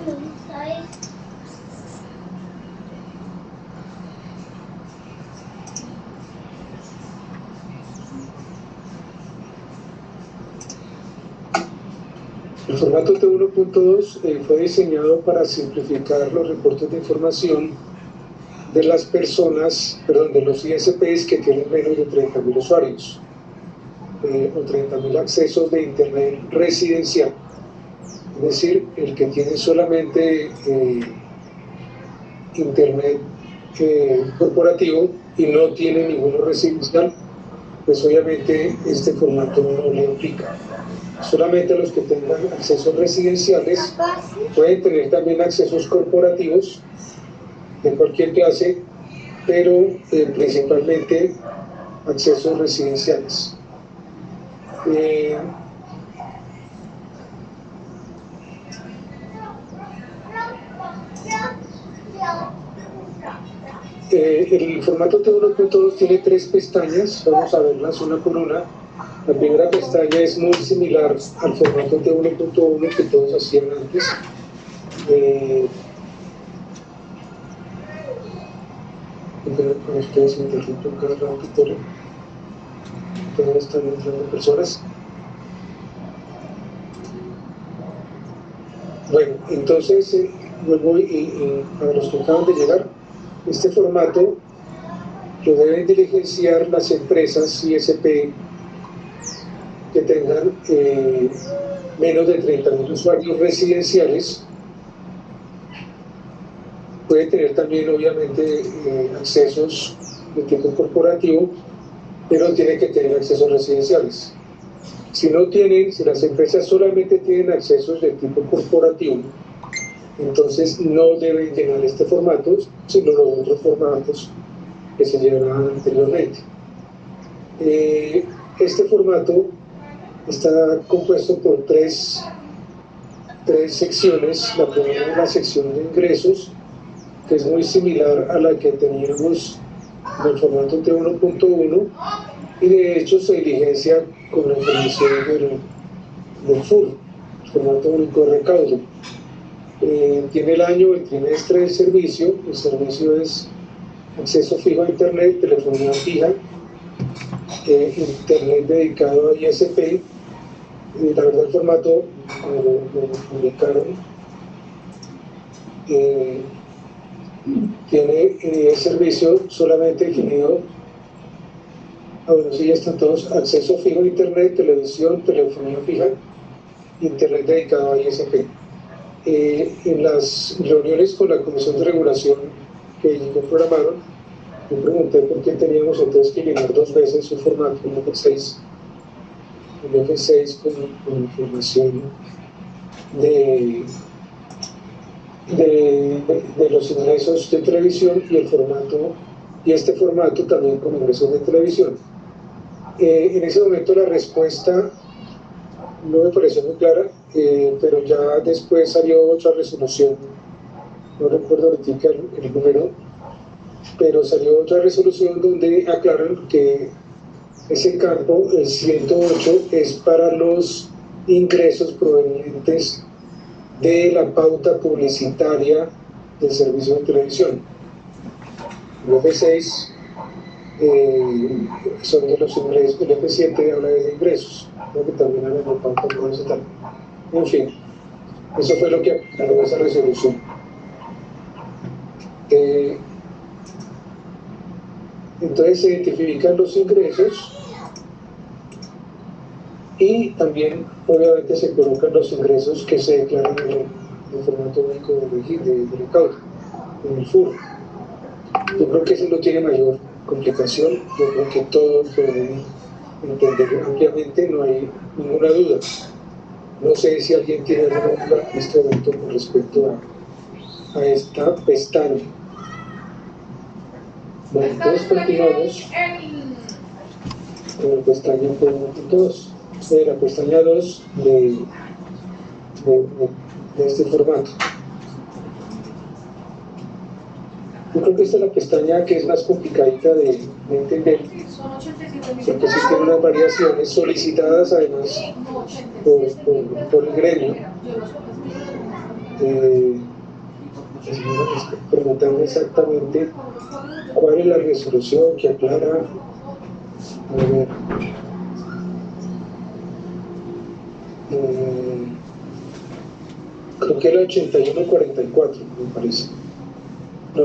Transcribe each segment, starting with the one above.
El formato T1.2 fue diseñado para simplificar los reportes de información de las personas, de los ISPs que tienen menos de 30.000 usuarios o 30.000 accesos de Internet residencial. Es decir, el que tiene solamente Internet corporativo y no tiene ninguno residencial, pues obviamente este formato no le aplica. Solamente los que tengan accesos residenciales pueden tener también accesos corporativos de cualquier clase, pero principalmente accesos residenciales. El formato T1.2 tiene 3 pestañas, vamos a verlas una por una. La primera pestaña es muy similar al formato T1.1 que todos hacían antes. Con ustedes me interrumpen cada ratito, todavía están entrando personas. Bueno, entonces vuelvo para los que acaban de llegar, este formato lo deben diligenciar las empresas ISP que tengan menos de 30.000 usuarios residenciales. Puede tener también obviamente accesos de tipo corporativo, pero tiene que tener accesos residenciales. Si no tienen, si las empresas solamente tienen accesos de tipo corporativo, entonces no deben llenar este formato, sino los otros formatos que se llenaban anteriormente. Este formato está compuesto por tres secciones. La primera es la sección de ingresos, que es muy similar a la que teníamos en el formato T1.1 y de hecho se diligencia con la información del FUR, formato único de recaudo. Tiene el año, el trimestre del servicio. El servicio es acceso fijo a Internet, telefonía fija, Internet dedicado a ISP. La verdad el formato lo publicaron, tiene el servicio solamente definido, bueno, sí, ya están todos: acceso fijo a Internet, televisión, telefonía fija, Internet dedicado a ISP. En las reuniones con la Comisión de Regulación que ellos programaron, yo pregunté por qué teníamos entonces que llenar 2 veces un formato, un F6 con información de los ingresos de televisión y este formato también con ingresos de televisión. En ese momento la respuesta no me pareció muy clara, pero ya después salió otra resolución, no recuerdo ahorita el número, pero salió otra resolución donde aclaran que ese campo, el 108, es para los ingresos provenientes de la pauta publicitaria del servicio de televisión. El F6 son de los ingresos, el F7 habla de ingresos, creo que también habla de pauta publicitaria. En fin, eso fue lo que aclaró esa resolución. Entonces se identifican los ingresos y también obviamente se colocan los ingresos que se declaran en el formato único de recaudo, en el FUR. Yo creo que eso no tiene mayor complicación, yo creo que todos lo deben entender ampliamente, no hay ninguna duda. No sé si alguien tiene alguna duda en este momento con respecto a esta pestaña. Bueno, entonces continuamos con la pestaña 2, la pestaña 2 de este formato. Yo creo que esta es la pestaña que es más complicadita de entender, porque sí tiene unas variaciones solicitadas además por el gremio. preguntando exactamente cuál es la resolución que aclara. A ver, creo que era 8144, me parece. No.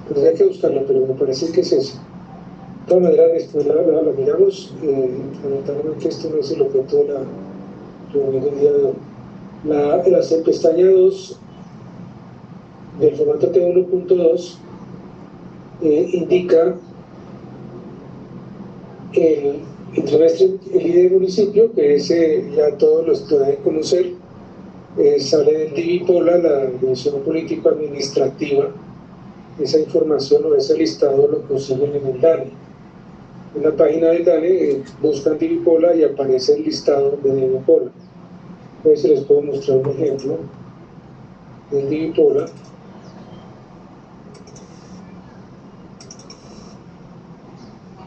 Tendría que buscarla, pero me parece que es eso. De todas maneras, después la miramos. Lamentablemente esto no es el objeto de la reunión del día de hoy. La pestaña 2 del formato T1.2 indica el trimestre, el ID de municipio, que ese ya todos los deben conocer. Sale del DIVIPOLA, la División Político-Administrativa. Esa información o ese listado lo consiguen en el DANE. En la página del DANE buscan DIVIPOLA y aparece el listado de DIVIPOLA. Pues les puedo mostrar un ejemplo del DIVIPOLA.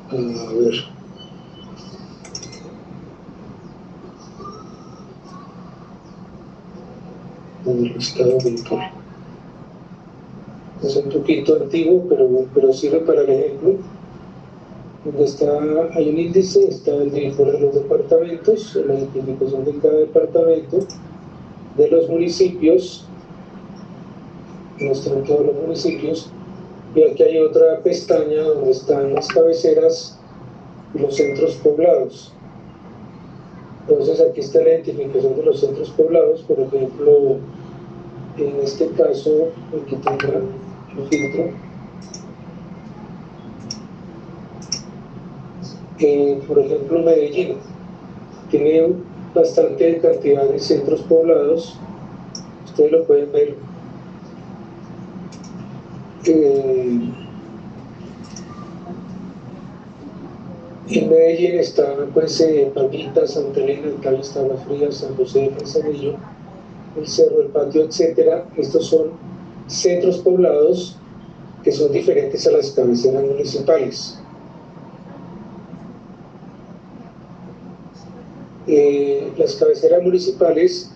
A ver. El listado de DIVIPOLA. Es un poquito antiguo, pero sirve para el ejemplo. Donde hay un índice, está el DIVIPOLA de los departamentos, la identificación de cada departamento, de los municipios, muestran todos los municipios, y aquí hay otra pestaña donde están las cabeceras y los centros poblados. Entonces aquí está la identificación de los centros poblados. Por ejemplo, en este caso, aquí tendrá el filtro. Por ejemplo, Medellín tiene bastante cantidad de centros poblados. Ustedes lo pueden ver. En Medellín está pues Palmita, Santa Elena, Cali, Tablas Frías, San José, Manzanillo, el Cerro, el Patio, etcétera. Estos son centros poblados que son diferentes a las cabeceras municipales. Las cabeceras municipales,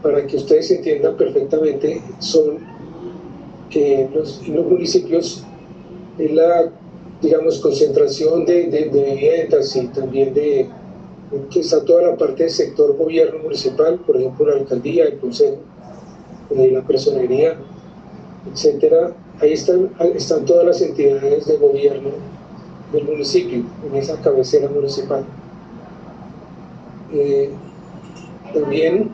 para que ustedes entiendan perfectamente, son los municipios, es la, digamos, concentración de viviendas y también que está toda la parte del sector gobierno municipal, por ejemplo, la alcaldía, el consejo, la personería, etcétera. Ahí están todas las entidades de gobierno del municipio, en esa cabecera municipal. También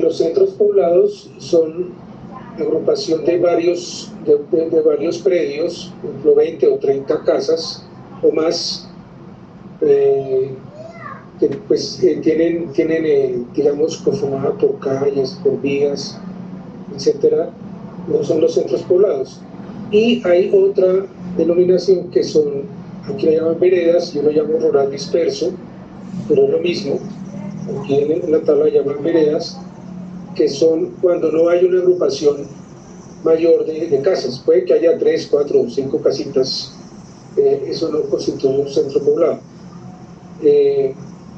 los centros poblados son agrupación de varios predios, por ejemplo 20 o 30 casas o más, que pues tienen digamos, conformada por calles, por vías, etcétera. No son los centros poblados. Y hay otra denominación que son, aquí la llaman veredas, yo lo llamo rural disperso, pero es lo mismo. Aquí en la tabla llaman veredas, que son cuando no hay una agrupación mayor de casas. Puede que haya 3, 4 o 5 casitas, eso no constituye un centro poblado.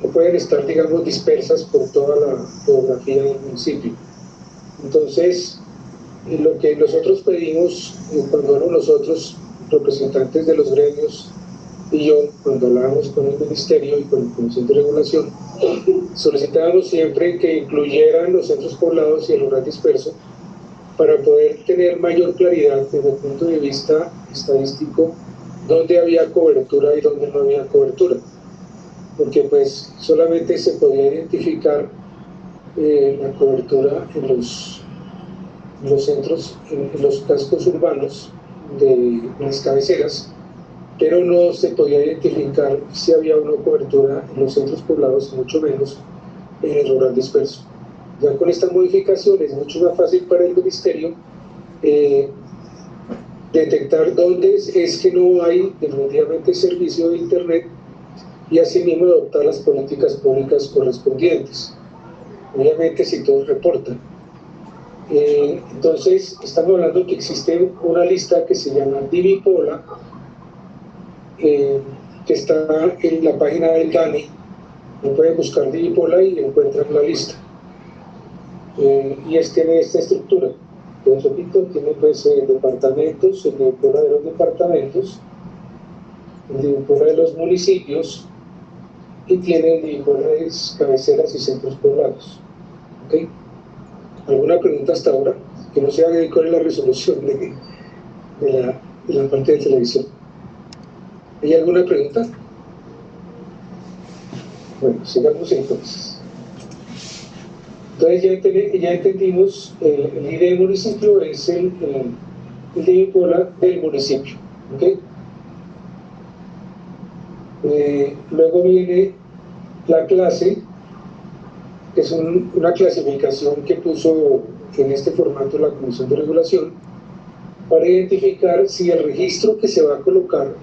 No pueden estar, digamos, dispersas por toda la geografía del municipio. Entonces, lo que nosotros pedimos, cuando nosotros, representantes de los gremios, y yo, cuando hablábamos con el Ministerio y con la Comisión de Regulación, solicitábamos siempre que incluyeran los centros poblados y el rural disperso para poder tener mayor claridad desde el punto de vista estadístico dónde había cobertura y dónde no había cobertura, porque pues solamente se podía identificar la cobertura en los centros, en los cascos urbanos de las cabeceras, pero no se podía identificar si había una cobertura en los centros poblados, mucho menos en el rural disperso. Ya con esta modificación es mucho más fácil para el Ministerio detectar dónde es que no hay definitivamente servicio de Internet y asimismo adoptar las políticas públicas correspondientes. Obviamente si todos reportan. Entonces estamos hablando que existe una lista que se llama DIVIPOLA, que está en la página del DANE, No pueden buscar Divipola y encuentran la lista. Y tiene esta estructura. Entonces, repito, tiene pues departamentos, el Divipola de los departamentos, el Divipola de los municipios y tiene el Divipola de cabeceras y centros poblados. ¿Okay? ¿Alguna pregunta hasta ahora? Que no sea cuál es la resolución de la parte de televisión. ¿Hay alguna pregunta? Bueno, sigamos entonces. Entonces ya entendimos, el ID del municipio es el Divipola del municipio. ¿Okay? Luego viene la clase, que es una clasificación que puso en este formato la Comisión de Regulación para identificar si el registro que se va a colocar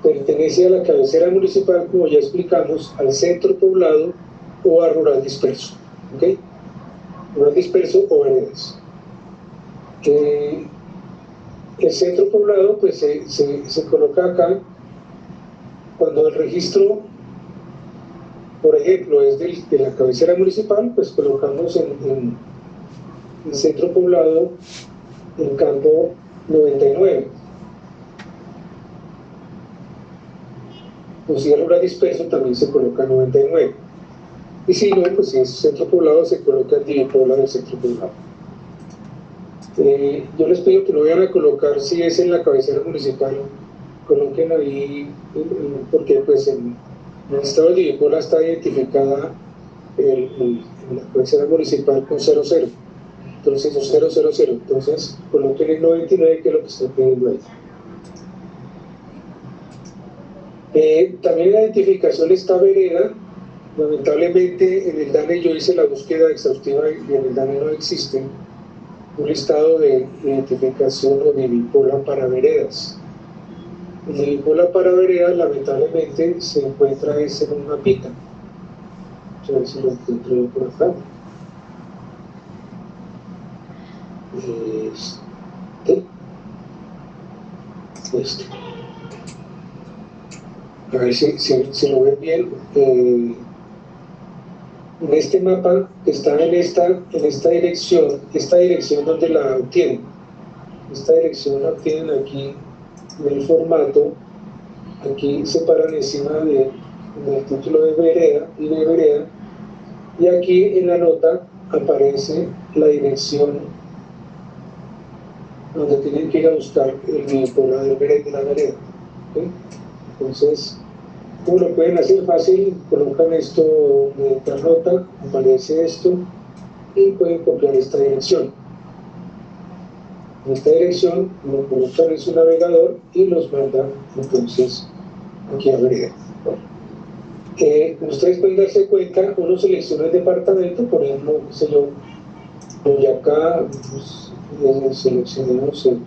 pertenece a la cabecera municipal, como ya explicamos, al centro poblado o a rural disperso. ¿Okay? Rural disperso o veredas. El centro poblado pues se coloca acá cuando el registro, por ejemplo, es de la cabecera municipal, pues colocamos en el centro poblado en campo 99. O si es rural disperso también se coloca 99. Y si no, pues si es centro poblado se coloca el Divipola del centro poblado. Yo les pido que no vayan a colocar si es en la cabecera municipal, coloquen ahí, porque pues en el estado de Divipola está identificada en la cabecera municipal con 00. Entonces, 000. Entonces, coloquen el 99, que es lo que están pidiendo ahí. También la identificación está vereda. Lamentablemente en el DANE yo hice la búsqueda exhaustiva y en el DANE no existe un listado de identificación o Divipola para veredas. El Divipola para veredas lamentablemente se encuentra en un mapita. A ver si lo encuentro yo por acá. Este. A ver si lo ven bien. En este mapa está en esta dirección donde la obtienen. Esta dirección la obtienen aquí en el formato. Aquí se paran encima del título de vereda y aquí en la nota aparece la dirección donde tienen que ir a buscar el Divipola de la vereda. ¿Okay? Entonces, ¿cómo lo pueden hacer? Fácil, colocan esto de tal nota, aparece esto y pueden copiar esta dirección. En esta dirección lo colocan en su navegador y los mandan entonces aquí a vereda. Como ustedes pueden darse cuenta, uno selecciona el departamento, por ejemplo, sé yo, Boyacá, pues, seleccionemos el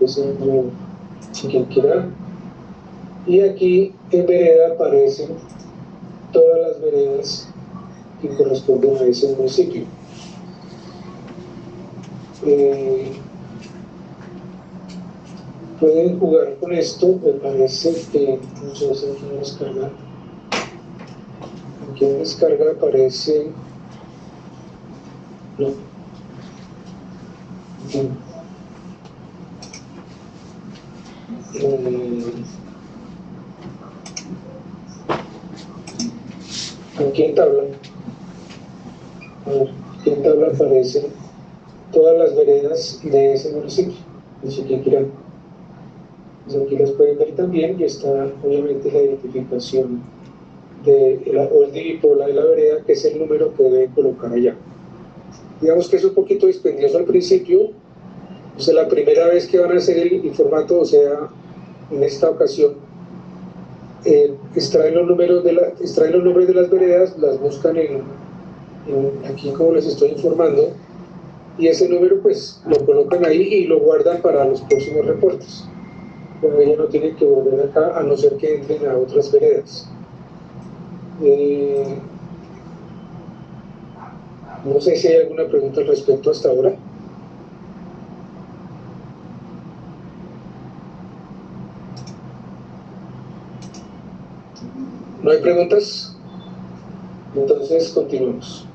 si quien quiera, y aquí en vereda aparecen todas las veredas que corresponden a ese municipio. Pueden jugar con esto, me parece que, no sé si aquí en descarga, aquí en descarga aparece, no, aquí en tabla, aquí en tabla aparecen todas las veredas de ese municipio, así que quieran. Pues aquí las pueden ver también y está obviamente la identificación o el Divipola de la vereda, que es el número que deben colocar allá. Digamos que es un poquito dispendioso al principio, o sea, la primera vez que van a hacer el formato, o sea, en esta ocasión, extraen los nombres de las veredas, las buscan aquí como les estoy informando, y ese número pues lo colocan ahí y lo guardan para los próximos reportes. Pero ella no tiene que volver acá a no ser que entren a otras veredas. No sé si hay alguna pregunta al respecto hasta ahora. ¿No hay preguntas? Entonces, continuamos.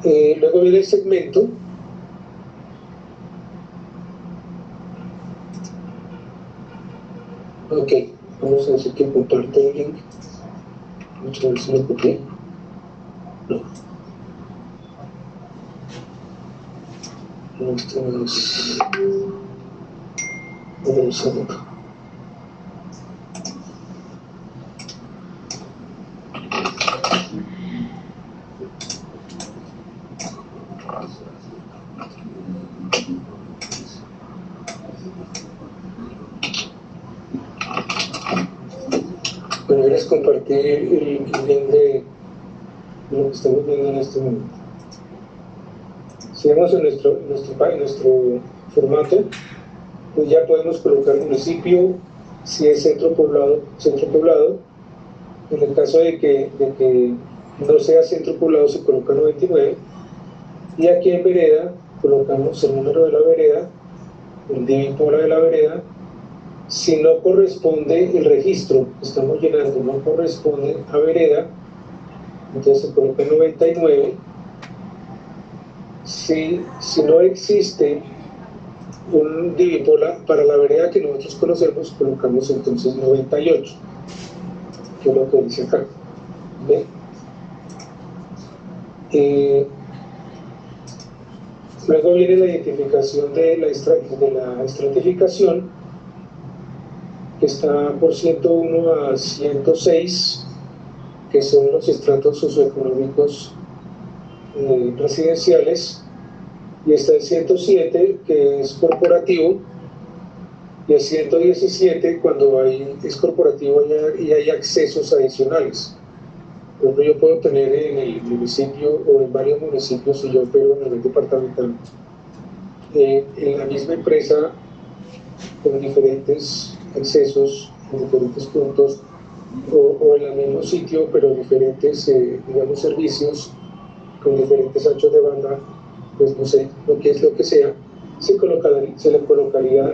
Luego viene el segmento. Ok, vamos a decir que comparte el link. Vamos a ver si lo copié. No. No, esto no es. Vamos a ver. Bueno, voy a compartir el link de lo que estamos viendo en este momento. Si vamos en nuestro formato, pues ya podemos colocar municipio, si es centro poblado. En el caso de que no sea centro poblado, se coloca 99. Y aquí en vereda, colocamos el número de la vereda, el DIVIPOLA de la vereda. Si no corresponde el registro que estamos llenando, no corresponde a vereda, entonces se coloca 99. Si no existe un DIVIPOLA para la vereda que nosotros conocemos, colocamos entonces 98, que es lo que dice acá. ¿Ve? Luego viene la identificación de la estratificación, que está por 101 a 106, que son los estratos socioeconómicos residenciales, y está el 107, que es corporativo, y el 117 cuando es corporativo y hay accesos adicionales. Por ejemplo, yo puedo tener en el municipio o en varios municipios, si yo opero a nivel departamental, en la misma empresa, con diferentes accesos en diferentes puntos, o en el mismo sitio, pero diferentes, digamos, servicios con diferentes anchos de banda, pues no sé, lo que es lo que sea, se le colocaría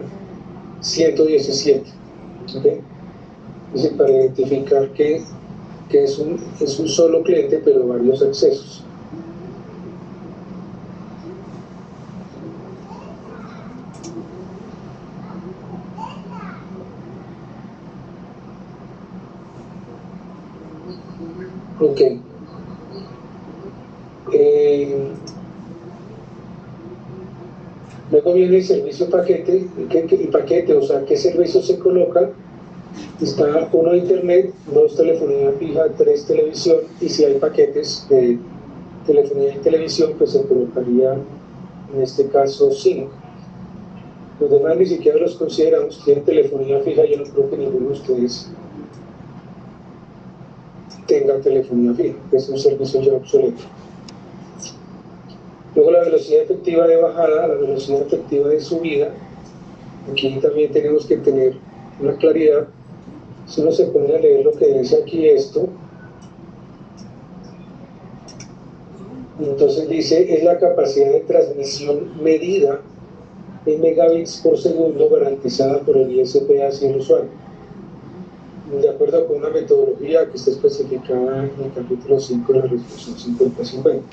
117, ¿okay? Dice, para identificar que es un solo cliente, pero varios accesos. Ok. Luego viene el servicio paquete, el paquete, o sea, qué servicio se coloca. Está 1 internet, 2 telefonía fija, 3 televisión, y si hay paquetes de telefonía y televisión, pues se colocaría en este caso 5. Los demás ni siquiera los consideramos. Tienen telefonía fija, yo no creo que ninguno de ustedes tenga telefonía fija, es un servicio ya obsoleto. Luego la velocidad efectiva de bajada, la velocidad efectiva de subida. Aquí también tenemos que tener una claridad. Si uno se pone a leer lo que dice aquí esto, entonces dice, es la capacidad de transmisión medida en megabits por segundo garantizada por el ISP hacia el usuario, de acuerdo con una metodología que está especificada en el capítulo 5 de la resolución 5050.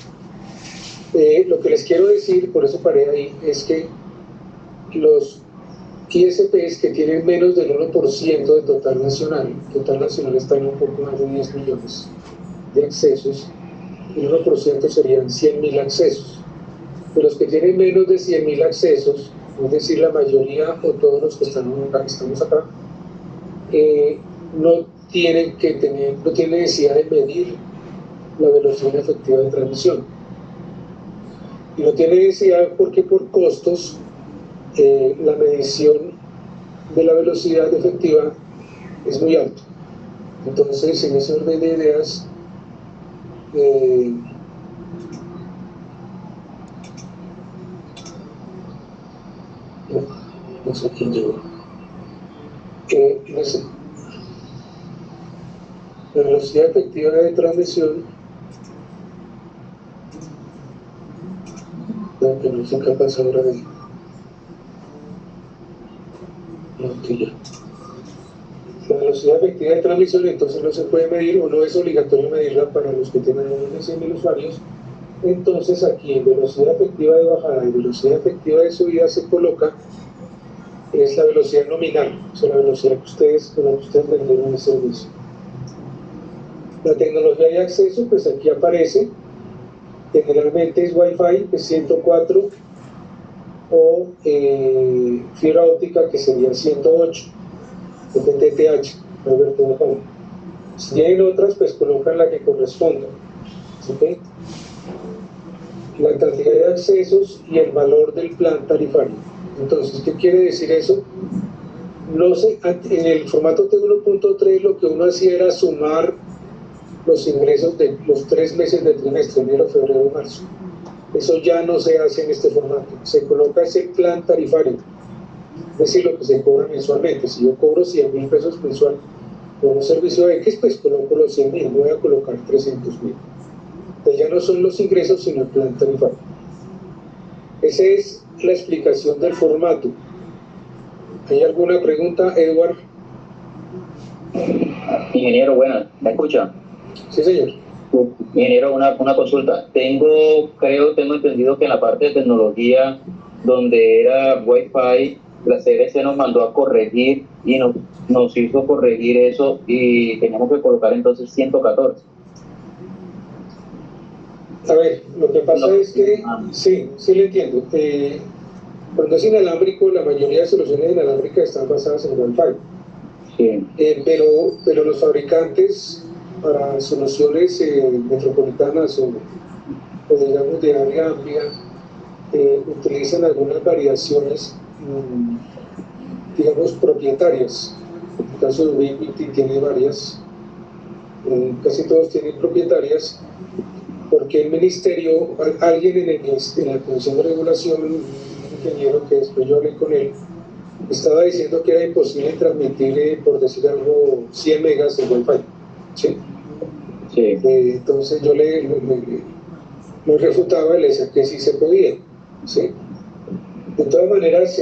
Lo que les quiero decir, por eso paré ahí, es que los ISPs que tienen menos del 1% de total nacional está en un poco más de 10 millones de accesos, el 1% serían 100.000 accesos. De los que tienen menos de 100.000 accesos, es decir, la mayoría o todos los que estamos acá, no tienen necesidad de medir la velocidad efectiva de transmisión. Y no tiene necesidad porque por costos la medición de la velocidad efectiva es muy alto. Entonces, en ese orden de ideas, no sé quién llegó. La velocidad efectiva de transmisión, que no soy capaz ahora de la velocidad efectiva de transmisión entonces no se puede medir o no es obligatorio medirla para los que tienen menos de 100.000 usuarios. Entonces aquí en velocidad efectiva de bajada y velocidad efectiva de subida se coloca es la velocidad nominal, o sea, la velocidad con la que ustedes vendieron el servicio. La tecnología de acceso, pues aquí aparece, generalmente es Wi-Fi de 104 o fibra óptica que sería 108, FTTH, si tienen otras, pues colocan la que corresponda. ¿Okay? La cantidad de accesos y el valor del plan tarifario. Entonces, ¿qué quiere decir eso? No sé, en el formato T1.3 lo que uno hacía era sumar los ingresos de los 3 meses del trimestre, enero, febrero, marzo. Eso ya no se hace en este formato. Se coloca ese plan tarifario, es decir, lo que se cobra mensualmente. Si yo cobro 100.000 pesos mensual por un servicio X, pues coloco los 100.000, voy a colocar 300.000. Entonces ya no son los ingresos, sino el plan tarifario. Esa es la explicación del formato. ¿Hay alguna pregunta, Edward? Ingeniero, buenas, ¿me escucha? Sí, señor. Ingeniero, una consulta. Tengo entendido que en la parte de tecnología, donde era Wi-Fi, la CRC nos mandó a corregir y nos hizo corregir eso y teníamos que colocar entonces 114. A ver, lo que pasa es que, sí le entiendo. Cuando es inalámbrico, la mayoría de soluciones inalámbricas están basadas en Wi-Fi. Sí. Pero los fabricantes para soluciones metropolitanas o digamos de área amplia utilizan algunas variaciones, digamos, propietarias. En el caso de Ubiquiti tiene varias, casi todos tienen propietarias, porque el ministerio, alguien en la Comisión de Regulación, un ingeniero que después yo hablé con él, estaba diciendo que era imposible transmitir, por decir algo, 100 megas en Wi-Fi. ¿Sí? Sí. Entonces yo le refutaba y le decía que sí se podía. ¿Sí? De todas maneras,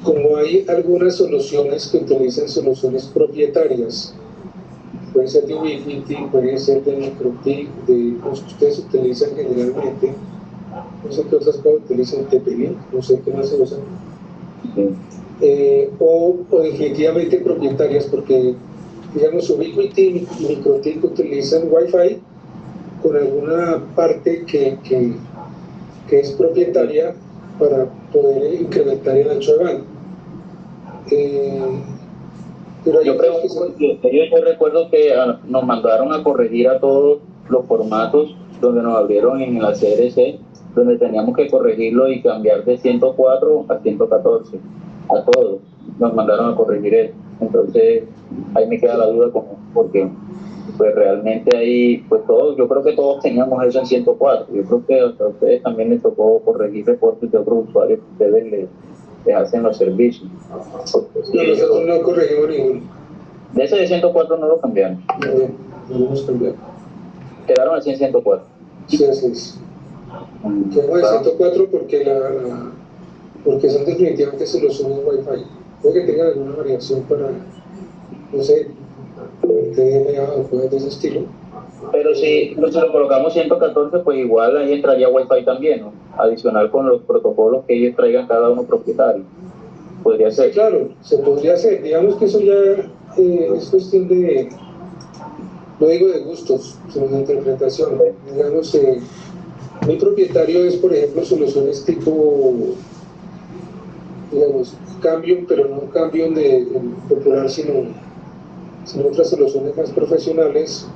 como hay algunas soluciones que utilizan soluciones propietarias, puede ser de Ubiquiti, puede ser de Microtik, de los que ustedes utilizan generalmente, no sé qué otras cosas utilizan, TP-Link, no sé qué más se usan, o definitivamente propietarias, porque digamos Ubiquiti y Microtik utilizan Wi-Fi con alguna parte que es propietaria para poder incrementar el ancho de banda. Pero yo recuerdo que nos mandaron a corregir a todos los formatos donde nos abrieron en la CRC, donde teníamos que corregirlo y cambiar de 104 a 114, a todos nos mandaron a corregir eso. Entonces ahí me queda la duda porque pues realmente ahí pues todos, yo creo que todos teníamos eso en 104. Yo creo que hasta a ustedes también les tocó corregir reportes de otros usuarios que ustedes les hacen los servicios. Nosotros no corregimos ninguno. De ese de 104 no lo cambiaron. No lo hemos cambiado. Quedaron así en 104. Sí, así es. Quedamos en 104 porque son definitivamente soluciones Wi-Fi. Puede que tengan alguna variación para, no sé, DMA o cosas de ese estilo. Pero si lo colocamos 114, pues igual ahí entraría Wi-Fi también, ¿no? Adicional con los protocolos que ellos traigan cada uno propietario. Podría ser. Sí, claro, se podría hacer. Digamos que eso ya es cuestión de, no digo de gustos, sino de interpretación. Digamos, mi propietario es, por ejemplo, soluciones tipo, digamos, Cambium, pero no Cambium de popular, sino otras soluciones más profesionales,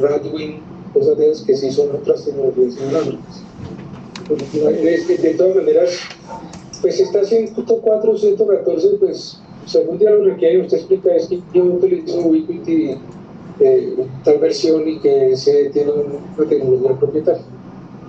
Radwin, cosas de esas que sí son otras tecnologías inalámbricas. De todas maneras, pues si está 104 o 114, pues si algún día lo requiere, usted explica, es que yo utilizo Ubiquiti tal versión y que se tiene una tecnología propietaria.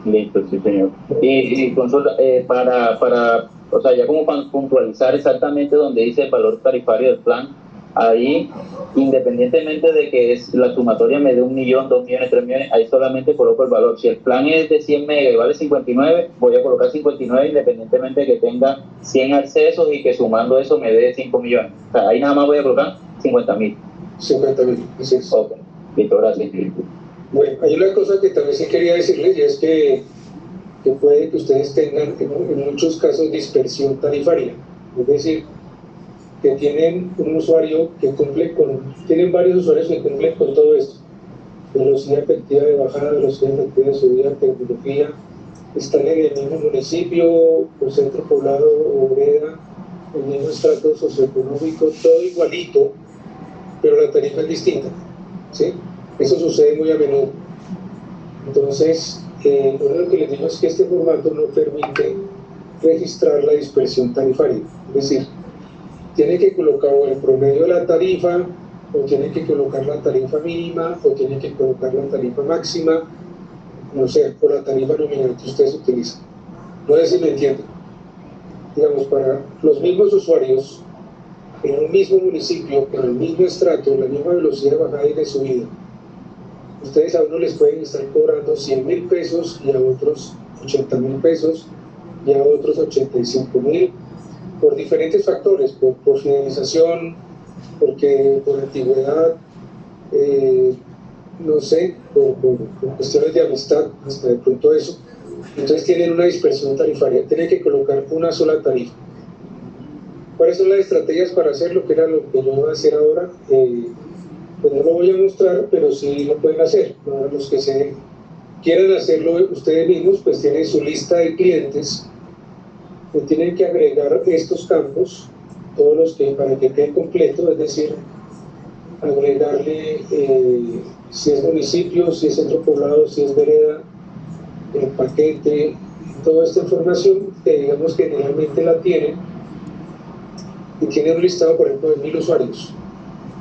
Listo, sí señor. Y consulta, para, o sea, ya como para puntualizar exactamente donde dice el valor tarifario del plan, Ahí, independientemente de que la sumatoria me dé 1 millón, 2 millones, 3 millones, ahí solamente coloco el valor. Si el plan es de 100 megas y vale 59, voy a colocar 59 independientemente de que tenga 100 accesos y que sumando eso me dé 5 millones. O sea, ahí nada más voy a colocar 50.000. 50.000, así es. Ok, listo, gracias. Bueno, hay una cosa que también sí quería decirles, y es que puede que ustedes tengan en muchos casos dispersión tarifaria, es decir, que tienen un usuario que tienen varios usuarios que cumplen con todo esto: velocidad efectiva de bajada, velocidad efectiva de subida, tecnología, están en el mismo municipio, o centro poblado o vereda, el mismo estrato socioeconómico, todo igualito, pero la tarifa es distinta, ¿sí? Eso sucede muy a menudo. Entonces, lo que les digo es que este formato no permite registrar la dispersión tarifaria, es decir, tiene que colocar o el promedio de la tarifa, o tiene que colocar la tarifa mínima, o tiene que colocar la tarifa máxima, no sé, o la tarifa nominal que ustedes utilizan. No sé si me entienden. Digamos, para los mismos usuarios, en un mismo municipio, con el mismo estrato, la misma velocidad de bajada y de subida, ustedes a uno les pueden estar cobrando 100.000 pesos y a otros 80.000 pesos y a otros 85.000, por diferentes factores, por fidelización, por antigüedad, no sé, por cuestiones de amistad, hasta de pronto eso. Entonces tienen una dispersión tarifaria, tienen que colocar una sola tarifa. ¿Cuáles son las estrategias para hacerlo? Que era lo que yo iba a hacer ahora. Pues no lo voy a mostrar, pero sí lo pueden hacer. Para los que quieran hacerlo ustedes mismos, pues tienen su lista de clientes, que tienen que agregar estos campos, todos los que, para que quede completo, es decir, agregarle si es municipio, si es centro poblado, si es vereda, el paquete, toda esta información que digamos que generalmente la tienen, y tienen un listado, por ejemplo, de 1.000 usuarios.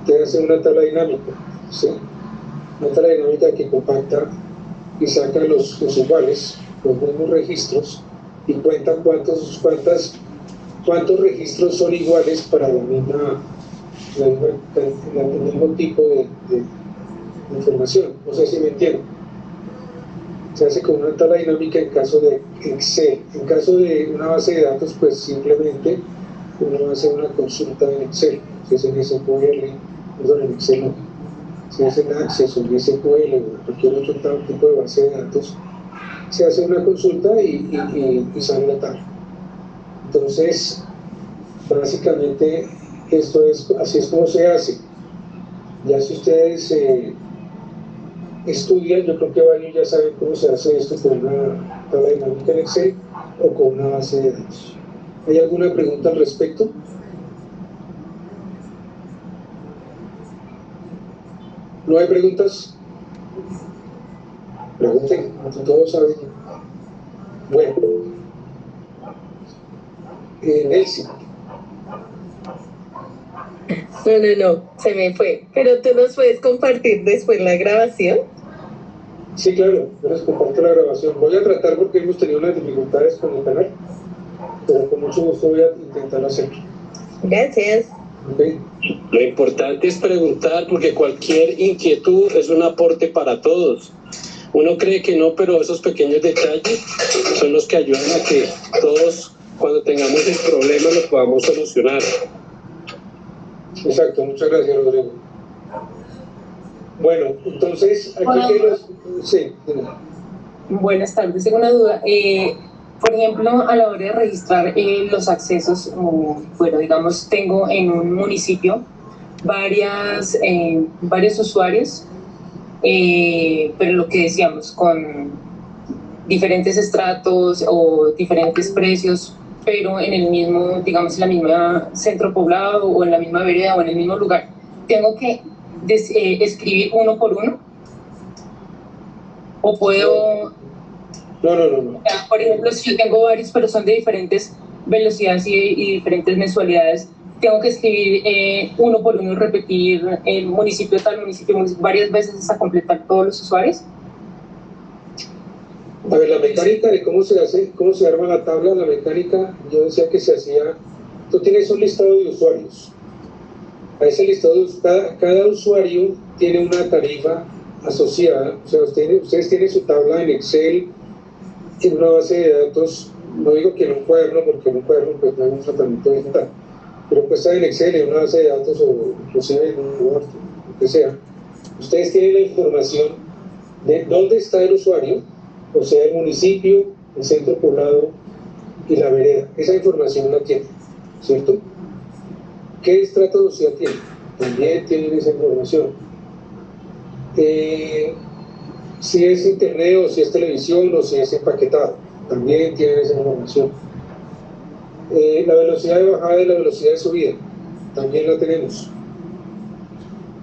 Ustedes hacen una tabla dinámica, ¿sí? Una tabla dinámica que compacta y saca los iguales, los mismos registros, y cuenta cuántos registros son iguales para el mismo tipo de información. No sé si me entienden. Se hace con una tabla dinámica en caso de Excel. En caso de una base de datos, pues simplemente uno hace una consulta en Excel. Si es en SQL, perdón, en Excel no. Si es en Access o en SQL o cualquier otro tipo de base de datos, se hace una consulta y sale la tabla. Entonces, básicamente, así es como se hace. Ya si ustedes estudian, yo creo que varios ya saben cómo se hace esto con una tabla dinámica en Excel o con una base de datos. ¿Hay alguna pregunta al respecto? ¿No hay preguntas? Pregunten, todos saben. Bueno, Nelson. No, se me fue. Pero tú nos puedes compartir después la grabación. Sí, claro, yo les comparto la grabación. Voy a tratar porque hemos tenido unas dificultades con el canal, pero con mucho gusto voy a intentar hacerlo. Gracias. Okay. Lo importante es preguntar, porque cualquier inquietud es un aporte para todos. Uno cree que no, pero esos pequeños detalles son los que ayudan a que todos, cuando tengamos el problema, lo podamos solucionar. Exacto, muchas gracias, Rodrigo. Bueno, entonces, aquí sí. Buenas tardes, tengo una duda. Por ejemplo, a la hora de registrar los accesos, bueno, digamos, tengo en un municipio varios usuarios, pero lo que decíamos, con diferentes estratos o diferentes precios, pero en el mismo, digamos, en la misma centro poblado o en la misma vereda o en el mismo lugar. ¿Tengo que escribir uno por uno? ¿O puedo...? No. Por ejemplo, si yo tengo varios, pero son de diferentes velocidades y diferentes mensualidades, tengo que escribir uno por uno y repetir el municipio tal, municipio varias veces hasta completar todos los usuarios. A ver, la mecánica de cómo se arma la tabla, la mecánica, yo decía que se hacía, tú tienes un listado de usuarios, A ese listado, cada usuario tiene una tarifa asociada, o sea, ustedes tienen su tabla en Excel, en una base de datos, no digo que en un cuaderno, porque en un cuaderno pues no hay un tratamiento digital, pero pues está en Excel, en una base de datos o inclusive en un Word, lo que sea. Ustedes tienen la información de dónde está el usuario, o sea, el municipio, el centro poblado y la vereda. Esa información la tienen, ¿cierto? ¿Qué estrato social tiene? También tienen esa información. Si es internet o si es televisión o si es empaquetado, también tienen esa información. La velocidad de bajada y la velocidad de subida, también la tenemos.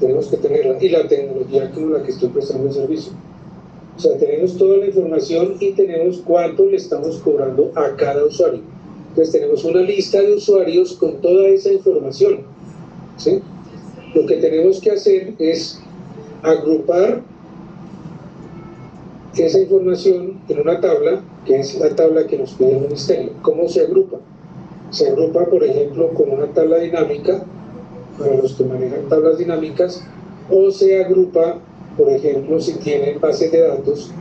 Tenemos que tenerla. Y la tecnología con la que estoy prestando el servicio. O sea, tenemos toda la información y tenemos cuánto le estamos cobrando a cada usuario. Entonces tenemos una lista de usuarios con toda esa información, ¿sí? Lo que tenemos que hacer es agrupar esa información en una tabla, que es la tabla que nos pide el ministerio. ¿Cómo se agrupa? Se agrupa, por ejemplo, con una tabla dinámica, para los que manejan tablas dinámicas, o se agrupa, por ejemplo, si tienen bases de datos,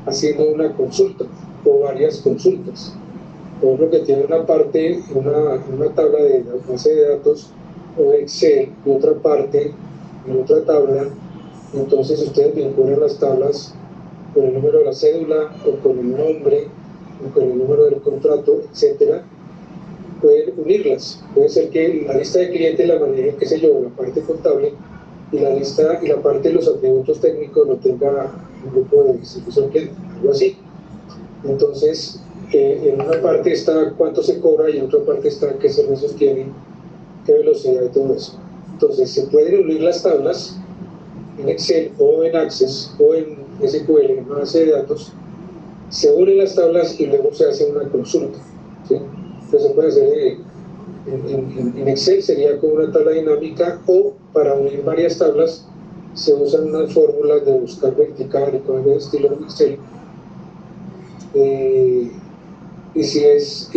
haciendo una consulta o varias consultas. Por ejemplo, que tiene una parte, una tabla de base de datos o de Excel y otra parte en otra tabla. Entonces ustedes vinculan las tablas con el número de la cédula o con el nombre o con el número del contrato, etcétera. Pueden unirlas. Puede ser que la lista de clientes la maneje, qué sé yo, la parte contable, y la lista y la parte de los atributos técnicos lo tenga un grupo de servicio al cliente, algo así. Entonces, en una parte está cuánto se cobra y en otra parte está qué servicios tienen, qué velocidad y todo eso. Entonces, se pueden unir las tablas en Excel o en Access o en SQL, en una base de datos, se unen las tablas y luego se hace una consulta, ¿sí? Entonces, se puede hacer en Excel, sería con una tabla dinámica, o para unir varias tablas se usan unas fórmulas de buscar vertical y cosas de estilo en Excel. Y si es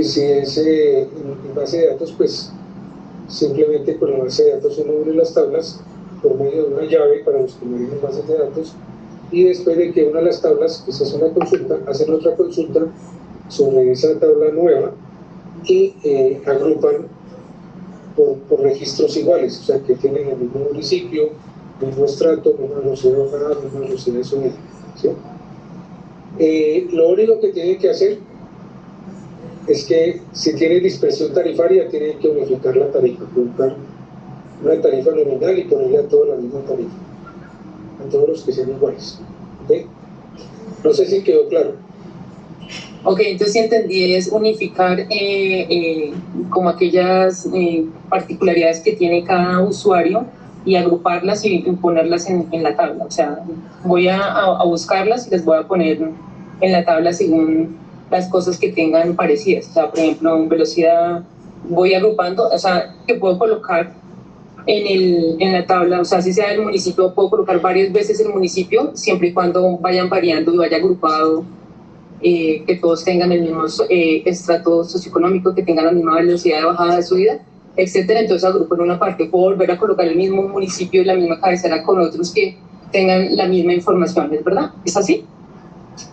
en base de datos, pues simplemente con la base de datos uno une las tablas por medio de una llave para los que manejan bases de datos, y después de que una de las tablas, pues hace una consulta, hacen otra consulta sobre esa tabla nueva y agrupan por registros iguales, o sea que tienen el mismo municipio, mismo estrato, misma velocidad de bajada, misma velocidad de subida, ¿sí? Lo único que tienen que hacer es que si tienen dispersión tarifaria tienen que unificar la tarifa, colocar una tarifa nominal y ponerle a todos la misma tarifa, a todos los que sean iguales, ¿okay? No sé si quedó claro. Ok, entonces si entendí es unificar como aquellas particularidades que tiene cada usuario y agruparlas y ponerlas en la tabla. O sea, voy a buscarlas y las voy a poner en la tabla según las cosas que tengan parecidas. O sea, por ejemplo, en velocidad voy agrupando, o sea, que puedo colocar en la tabla, o sea, si sea el municipio, puedo colocar varias veces el municipio, siempre y cuando vayan variando y vaya agrupado, que todos tengan el mismo estrato socioeconómico, que tengan la misma velocidad de bajada de subida, etcétera. Entonces agrupo en una parte, puedo volver a colocar el mismo municipio y la misma cabecera con otros que tengan la misma información, ¿es verdad? ¿Es así?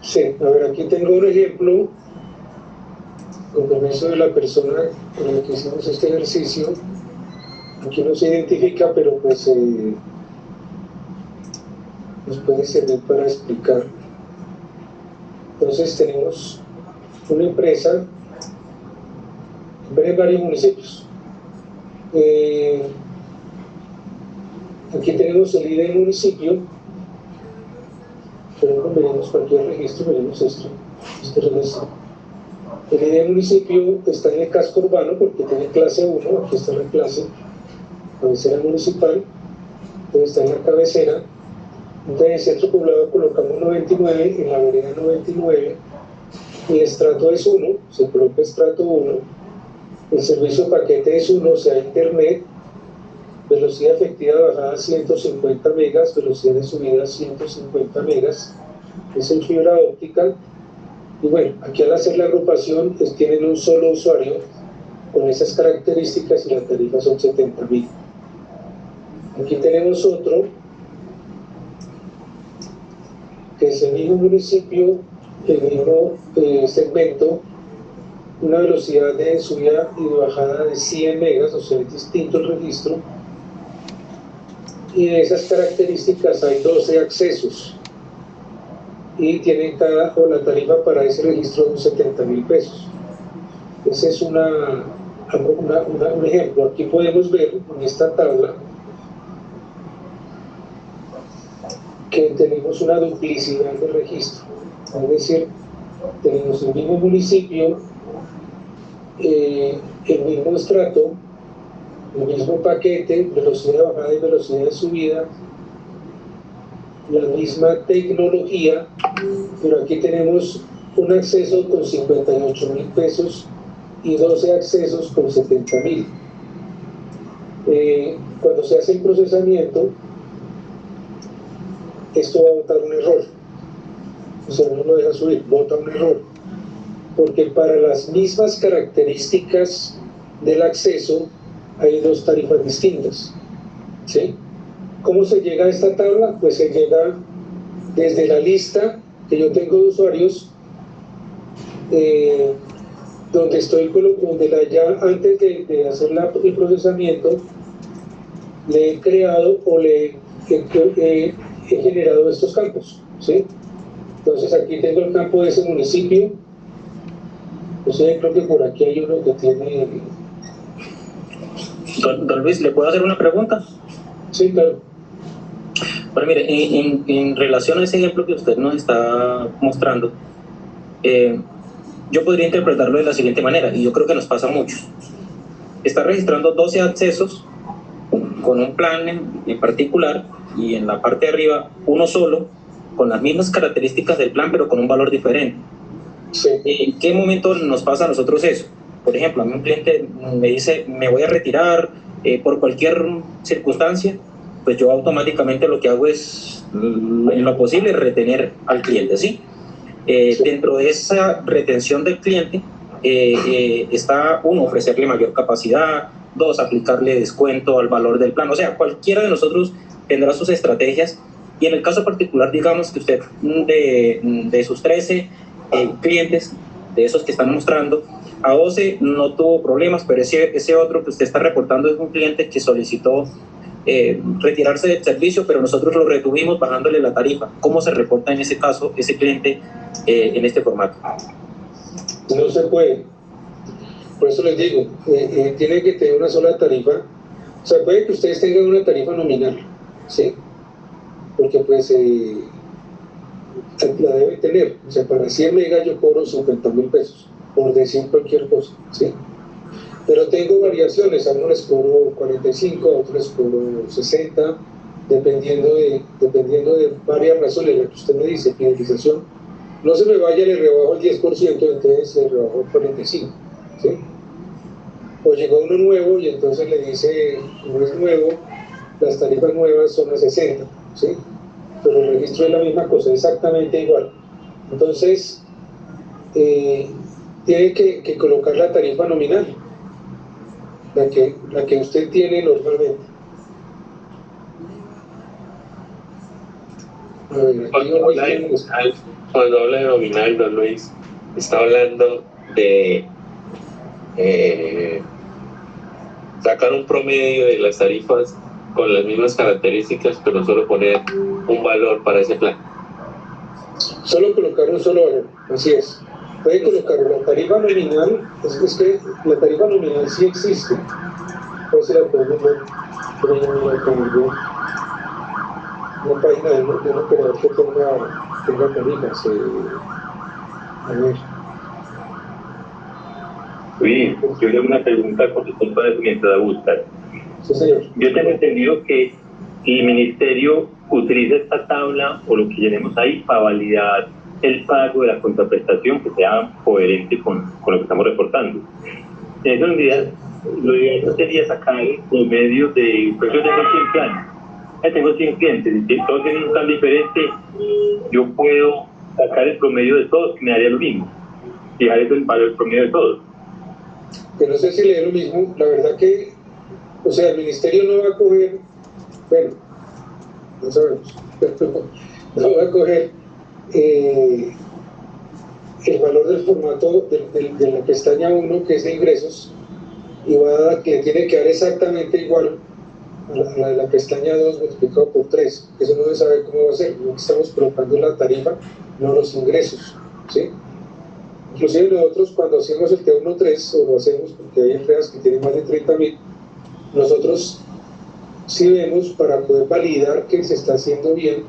Sí, a ver, aquí tengo un ejemplo con permiso de la persona con la que hicimos este ejercicio. Aquí no se identifica, pero pues nos puede servir para explicar. Entonces tenemos una empresa en varios municipios. Aquí tenemos el ID del municipio, pero no veremos cualquier registro, veremos este registro. El ID del municipio está en el casco urbano porque tiene clase 1, aquí está la clase, cabecera municipal, entonces está en la cabecera. Entonces en el centro poblado colocamos 99, en la vereda 99, el estrato es 1, se coloca estrato 1, el servicio paquete es 1, o sea, internet, velocidad efectiva de bajada 150 megas, velocidad de subida 150 megas, es en fibra óptica. Y bueno, aquí al hacer la agrupación pues tienen un solo usuario con esas características y la tarifa son 70.000. Aquí tenemos otro, que es el mismo municipio, el mismo segmento, una velocidad de subida y de bajada de 100 megas, o sea, es distinto el registro, y de esas características hay 12 accesos, y tienen o la tarifa para ese registro de 70.000 pesos. Ese es un ejemplo. Aquí podemos ver en esta tabla que tenemos una duplicidad de registro, es decir, tenemos el mismo municipio, el mismo estrato, el mismo paquete, velocidad de bajada y velocidad de subida, la misma tecnología, pero aquí tenemos un acceso con 58.000 pesos y 12 accesos con 70.000. Cuando se hace el procesamiento, esto va a botar un error, o sea, no lo deja subir, bota un error, porque para las mismas características del acceso hay dos tarifas distintas, ¿sí? ¿Cómo se llega a esta tabla? Pues se llega desde la lista que yo tengo de usuarios, donde ya antes de hacer el procesamiento, le he creado o he generado estos campos, ¿sí? Entonces aquí tengo el campo de ese municipio, o sea, creo que por aquí hay uno que tiene... Don Luis, ¿le puedo hacer una pregunta? Sí, claro. Bueno, mire, en relación a ese ejemplo que usted nos está mostrando, yo podría interpretarlo de la siguiente manera, y yo creo que nos pasa mucho. Está registrando 12 accesos con un plan en particular, y en la parte de arriba uno solo, con las mismas características del plan, pero con un valor diferente. Sí. ¿En qué momento nos pasa a nosotros eso? Por ejemplo, a mí un cliente me dice, me voy a retirar por cualquier circunstancia, pues yo automáticamente lo que hago es, en lo posible, retener al cliente, ¿sí? Dentro de esa retención del cliente está, uno, ofrecerle mayor capacidad, dos, aplicarle descuento al valor del plan. O sea, cualquiera de nosotros tendrá sus estrategias, y en el caso particular, digamos que usted de sus 13 clientes, de esos que están mostrando, a 12 no tuvo problemas, pero ese otro que usted está reportando es un cliente que solicitó retirarse del servicio, pero nosotros lo retuvimos bajándole la tarifa. ¿Cómo se reporta en ese caso ese cliente en este formato? No se puede. Por eso les digo, tiene que tener una sola tarifa. O sea, puede que ustedes tengan una tarifa nominal, ¿sí? Porque pues la debe tener. O sea, para 100 megas yo cobro 50.000 pesos, por decir cualquier cosa, ¿sí? Pero tengo variaciones, a uno les cobro 45, a otros les cobro 60, dependiendo de varias razones, la que usted me dice, fidelización. No se me vaya, le rebajo el 10%, entonces le rebajo el 45%, ¿sí? O llegó uno nuevo y entonces le dice, como es nuevo, las tarifas nuevas son a 60, ¿sí? Pero el registro es la misma cosa, exactamente igual. Entonces, tiene que colocar la tarifa nominal, la que usted tiene normalmente. A ver, cuando habla de nominal, don Luis, está hablando de sacar un promedio de las tarifas con las mismas características, pero solo poner un valor para ese plan. Solo colocar un solo valor, así es. Puede colocar la tarifa nominal, es que la tarifa nominal sí existe. Puede ser la una página de un operador que tenga tarifas. A ver. Luis, yo le hago una pregunta con respecto a eso mientras la buscan. Sí, señor. Yo tengo entendido que el ministerio utiliza esta tabla o lo que tenemos ahí para validar el pago de la contraprestación que sea coherente con lo que estamos reportando. En esa unidad, lo ideal sería sacar el promedio de, pues yo tengo 100 planes, tengo 100 clientes, y si todos tienen un plan diferente, yo puedo sacar el promedio de todos, que me daría lo mismo, fijar eso el valor promedio de todos. Que no sé si le dé lo mismo, la verdad que, o sea, el ministerio no va a coger Bueno, no sabemos, pero no voy a coger el valor del formato de la pestaña 1, que es de ingresos, y que tiene que dar exactamente igual a la de la pestaña 2 multiplicado por 3. Eso no se sabe cómo va a ser. Lo que estamos colocando en la tarifa, no los ingresos, ¿sí? Inclusive nosotros, cuando hacemos el T1.3, o lo hacemos porque hay empresas que tienen más de 30.000, nosotros sí vemos, para poder validar que se está haciendo bien,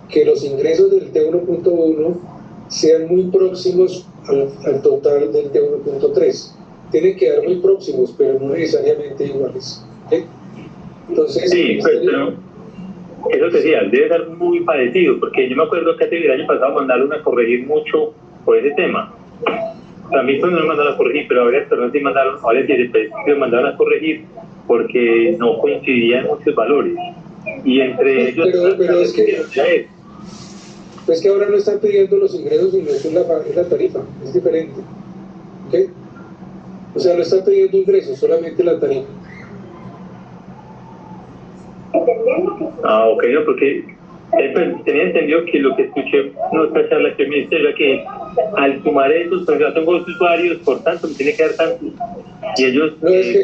que los ingresos del T1.1 sean muy próximos al total del T1.3. Tienen que dar muy próximos, pero no necesariamente iguales, ¿sí? Entonces, sí, pero eso te decía, debe ser muy parecido, porque yo me acuerdo que el año pasado mandaron a corregir mucho por ese tema. A mí pues no me mandaron a corregir, pero a varias personas sí mandaron, a varias me mandaron a corregir porque no coincidían muchos valores. Y entre ellos... Pero es que ahora no están pidiendo los ingresos, sino es la tarifa, es diferente. ¿Okay? O sea, no están pidiendo ingresos, solamente la tarifa. Ah, ok, no, porque tenía entendido que lo que escuché en otra charla que me dice era que al sumar esos, pues yo tengo usuarios, por tanto me tiene que dar tanto. Y ellos... No, eso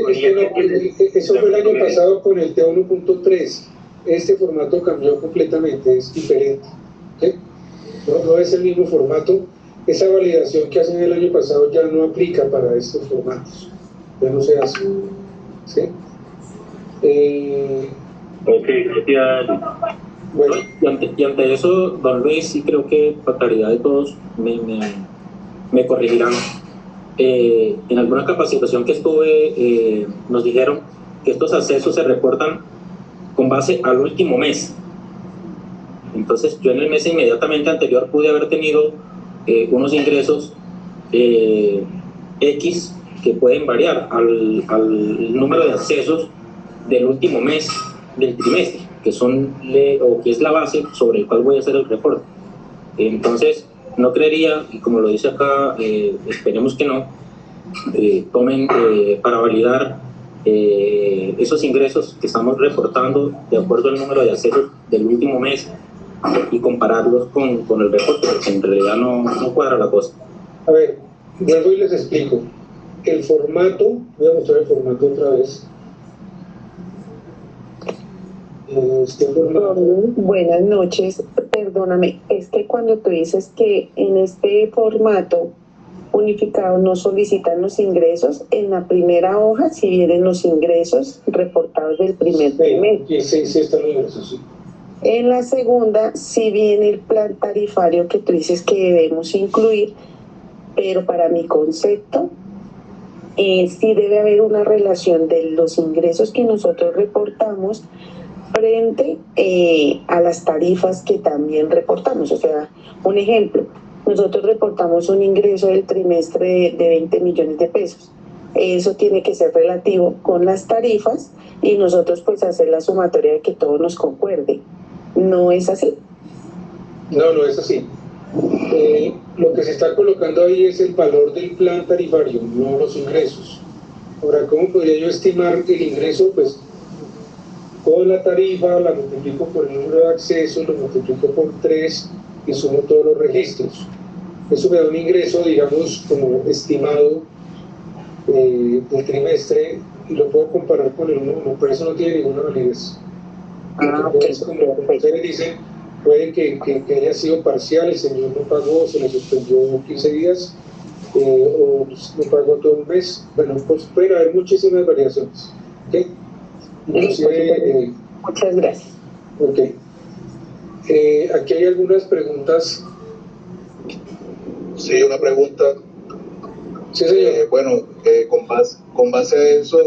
fue el año pasado con el T1.3. Este formato cambió completamente, es diferente. ¿Okay? No es el mismo formato. Esa validación que hacen el año pasado ya no aplica para estos formatos. Ya no se hace. ¿Sí? Ok, gracias. Bueno. Y ante eso, don Luis, sí creo que para claridad de todos me corregirán. En alguna capacitación que estuve, nos dijeron que estos accesos se reportan con base al último mes. Entonces, yo en el mes inmediatamente anterior pude haber tenido unos ingresos X que pueden variar al número de accesos del último mes del trimestre, que es la base sobre el cual voy a hacer el reporte. Entonces, no creería, y como lo dice acá, esperemos que no, tomen para validar esos ingresos que estamos reportando de acuerdo al número de accesos del último mes y compararlos con el reporte, porque en realidad no cuadra la cosa. A ver, vuelvo y les explico. El formato, voy a mostrar el formato otra vez. Buenas noches, perdóname, es que cuando tú dices que en este formato unificado no solicitan los ingresos, en la primera hoja sí vienen los ingresos reportados del primer trimestre. Sí, están los ingresos, sí. En la segunda sí viene el plan tarifario que tú dices que debemos incluir, pero para mi concepto sí debe haber una relación de los ingresos que nosotros reportamos frente a las tarifas que también reportamos. O sea, un ejemplo, nosotros reportamos un ingreso del trimestre de 20 millones de pesos. Eso tiene que ser relativo con las tarifas y nosotros pues hacer la sumatoria de que todo nos concuerde. ¿No es así? No es así. Lo que se está colocando ahí es el valor del plan tarifario, no los ingresos. Ahora, ¿cómo podría yo estimar el ingreso? Pues cojo la tarifa, la multiplico por el número de accesos, lo multiplico por 3 y sumo todos los registros. Eso me da un ingreso, digamos, como estimado del trimestre, y lo puedo comparar con el 1, por eso no tiene ninguna validez. Entonces, como ustedes dicen, puede que haya sido parcial, el señor no pagó, se le suspendió 15 días, o no pagó todo un mes. Bueno, pues pueden haber muchísimas variaciones. ¿Okay? Inclusive, muchas gracias. Ok. Aquí hay algunas preguntas. Sí, una pregunta. Sí, señor. Bueno, con base a eso,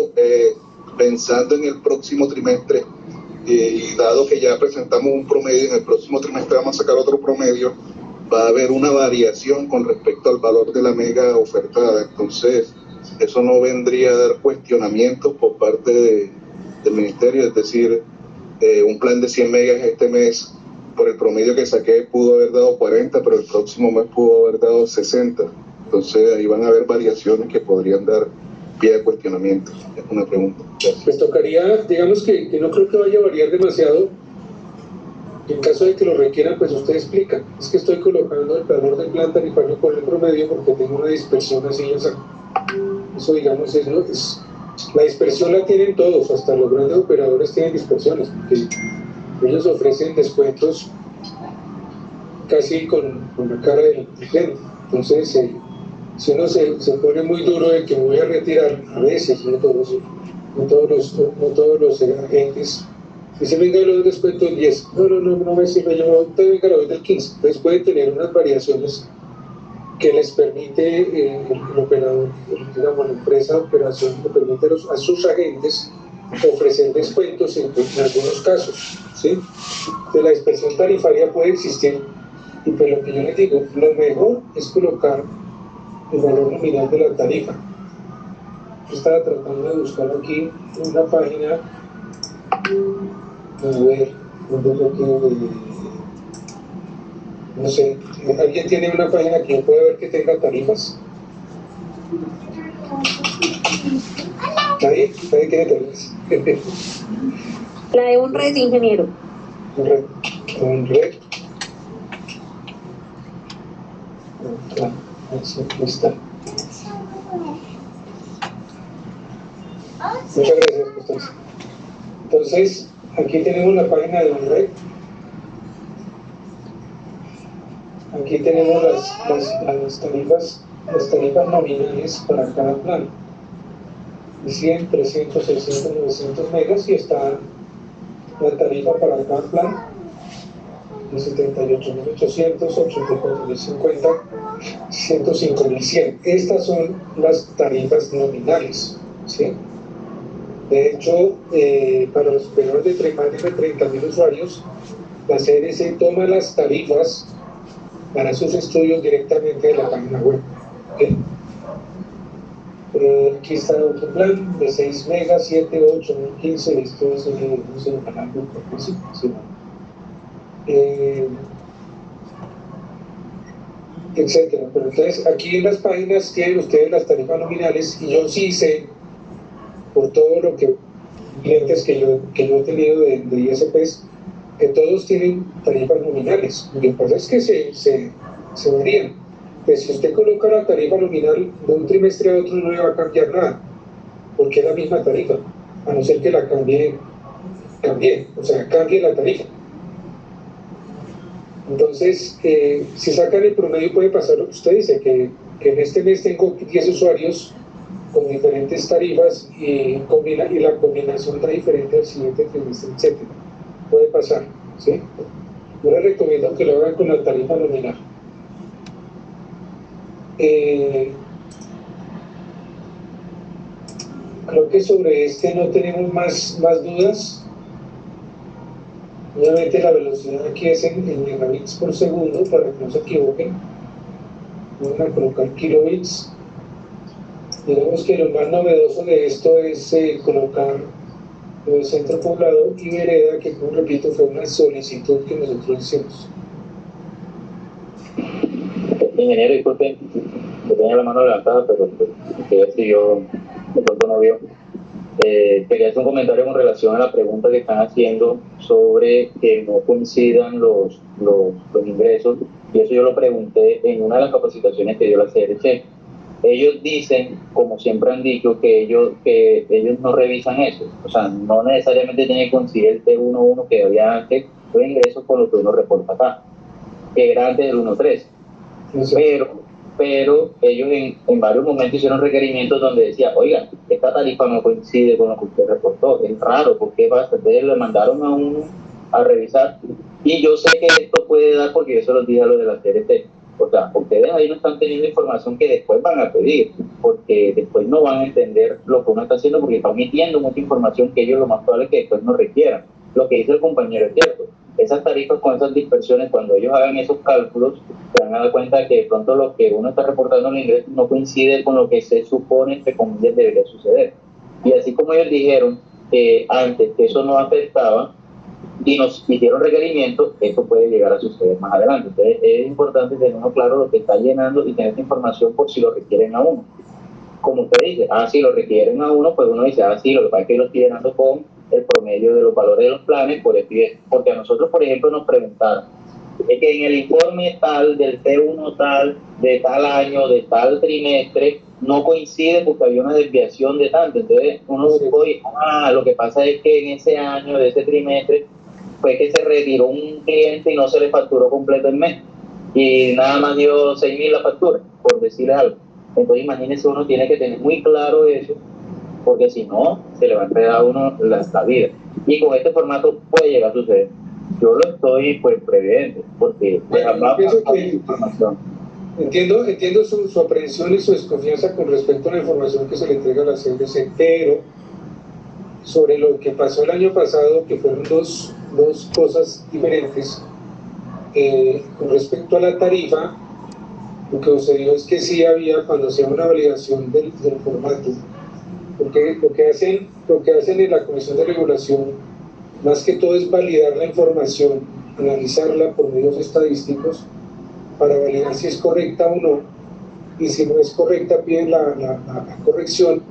pensando en el próximo trimestre, y dado que ya presentamos un promedio, en el próximo trimestre vamos a sacar otro promedio, va a haber una variación con respecto al valor de la mega ofertada. Entonces, eso no vendría a dar cuestionamientos por parte del ministerio, es decir, un plan de 100 megas este mes, por el promedio que saqué, pudo haber dado 40, pero el próximo mes pudo haber dado 60. Entonces, ahí van a haber variaciones que podrían dar vía de cuestionamiento. Es una pregunta. Gracias. Pues tocaría, digamos que no creo que vaya a variar demasiado. En caso de que lo requieran, pues usted explica. Es que estoy colocando el valor del plan tarifario con el promedio porque tengo una dispersión así, o sea, eso digamos es la dispersión la tienen todos, hasta los grandes operadores tienen dispersiones, porque ellos ofrecen descuentos casi con la cara del cliente. Entonces, si uno se pone muy duro de que me voy a retirar, a veces, no todos los agentes, dice, venga, los descuento el 10, no me sirve, yo te venga, lo doy del 15. Entonces puede tener unas variaciones que les permite el operador, digamos, la empresa de operación, le permite a sus agentes ofrecer descuentos en algunos casos, ¿sí? Entonces la dispersión tarifaria puede existir, y pues lo que yo les digo, lo mejor es colocar el valor nominal de la tarifa. Yo estaba tratando de buscar aquí una página, a ver, ¿dónde lo que no sé, ¿alguien tiene una página que yo pueda ver que tenga tarifas? ¿Nadie tiene tarifas? La de un red, ingeniero. Un red. Aquí está. Muchas gracias, Constanza. Entonces, aquí tenemos la página de un red. Aquí tenemos las tarifas nominales para cada plan. 100, 300, 600, 900 megas, y está la tarifa para cada plan de 78.800, 84.050, 105.100. Estas son las tarifas nominales, ¿sí? De hecho, para los operadores de más de 30.000 usuarios, la CNC toma las tarifas para sus estudios directamente de la página web. ¿Okay? Aquí está otro plan de 6 megas, 7, 8, 15, esto es no sé, un canal etcétera. Pero entonces aquí en las páginas tienen ustedes las tarifas nominales, y yo sí sé, por todo lo que clientes que yo he tenido de ISPs, que todos tienen tarifas nominales. Lo que pasa es que se varían. Pues si usted coloca la tarifa nominal de un trimestre a otro, no le va a cambiar nada, porque es la misma tarifa, a no ser que la cambie, o sea, cambie la tarifa. Entonces, si sacan el promedio, puede pasar lo que usted dice, que en este mes tengo 10 usuarios con diferentes tarifas y la combinación está diferente al siguiente trimestre, etc. Puede pasar, ¿sí? Yo les recomiendo que lo hagan con la tarifa nominal. Creo que sobre este no tenemos más dudas. Obviamente la velocidad aquí es en megabits por segundo, para que no se equivoquen. Vamos a colocar kilobits. Digamos que lo más novedoso de esto es colocar el centro poblado y vereda, que, como repito, fue una solicitud que nosotros hicimos. Ingeniero, disculpe, que tenía la mano levantada, pero que si yo de pronto no vio. Quería hacer un comentario con relación a la pregunta que están haciendo sobre que no coincidan los ingresos, y eso yo lo pregunté en una de las capacitaciones que dio la CRC. Ellos dicen, como siempre han dicho, que ellos no revisan eso, o sea, no necesariamente tiene que coincidir el T11 que había antes de ingresos con lo que uno reporta acá, que era antes del 1.3. Pero ellos en varios momentos hicieron requerimientos donde decía, oigan, esta tarifa no coincide con lo que usted reportó, es raro, porque ustedes le mandaron a uno a revisar, y yo sé que esto puede dar, porque yo se los dije a los de la CRT, o sea, ustedes ahí no están teniendo información que después van a pedir, porque después no van a entender lo que uno está haciendo, porque está omitiendo mucha información que ellos lo más probable es que después no requieran. Lo que dice el compañero es cierto. Esas tarifas con esas dispersiones, cuando ellos hagan esos cálculos, se van a dar cuenta de que de pronto lo que uno está reportando en el ingreso no coincide con lo que se supone, entre comillas, debería suceder. Y así como ellos dijeron antes que eso no afectaba y nos hicieron requerimientos, esto puede llegar a suceder más adelante. Entonces es importante tener uno claro lo que está llenando y tener esta información por si lo requieren a uno. como usted dice, si lo requieren a uno, pues uno dice, sí, lo que pasa es que lo estoy llenando con el promedio de los valores de los planes, porque a nosotros, por ejemplo, nos preguntaron, es que en el informe tal, del T1 tal, de tal año, de tal trimestre, no coincide porque había una desviación de tanto. Entonces uno se puede, lo que pasa es que en ese año, de ese trimestre, fue que se retiró un cliente y no se le facturó completo el mes. Y nada más dio 6.000 la factura, por decirle algo. Entonces imagínense, uno tiene que tener muy claro eso, porque si no, se le va a enredar a uno la vida. Y con este formato puede llegar a suceder. Yo lo estoy pues previendo, porque información. Entiendo su aprehensión y su desconfianza con respecto a la información que se le entrega a la CNBC, pero sobre lo que pasó el año pasado, que fueron dos cosas diferentes, con respecto a la tarifa, lo que sucedió es que sí había, cuando se hace una validación del formato, porque lo que hacen en la Comisión de Regulación, más que todo es validar la información, analizarla por medios estadísticos para validar si es correcta o no, y si no es correcta piden la corrección,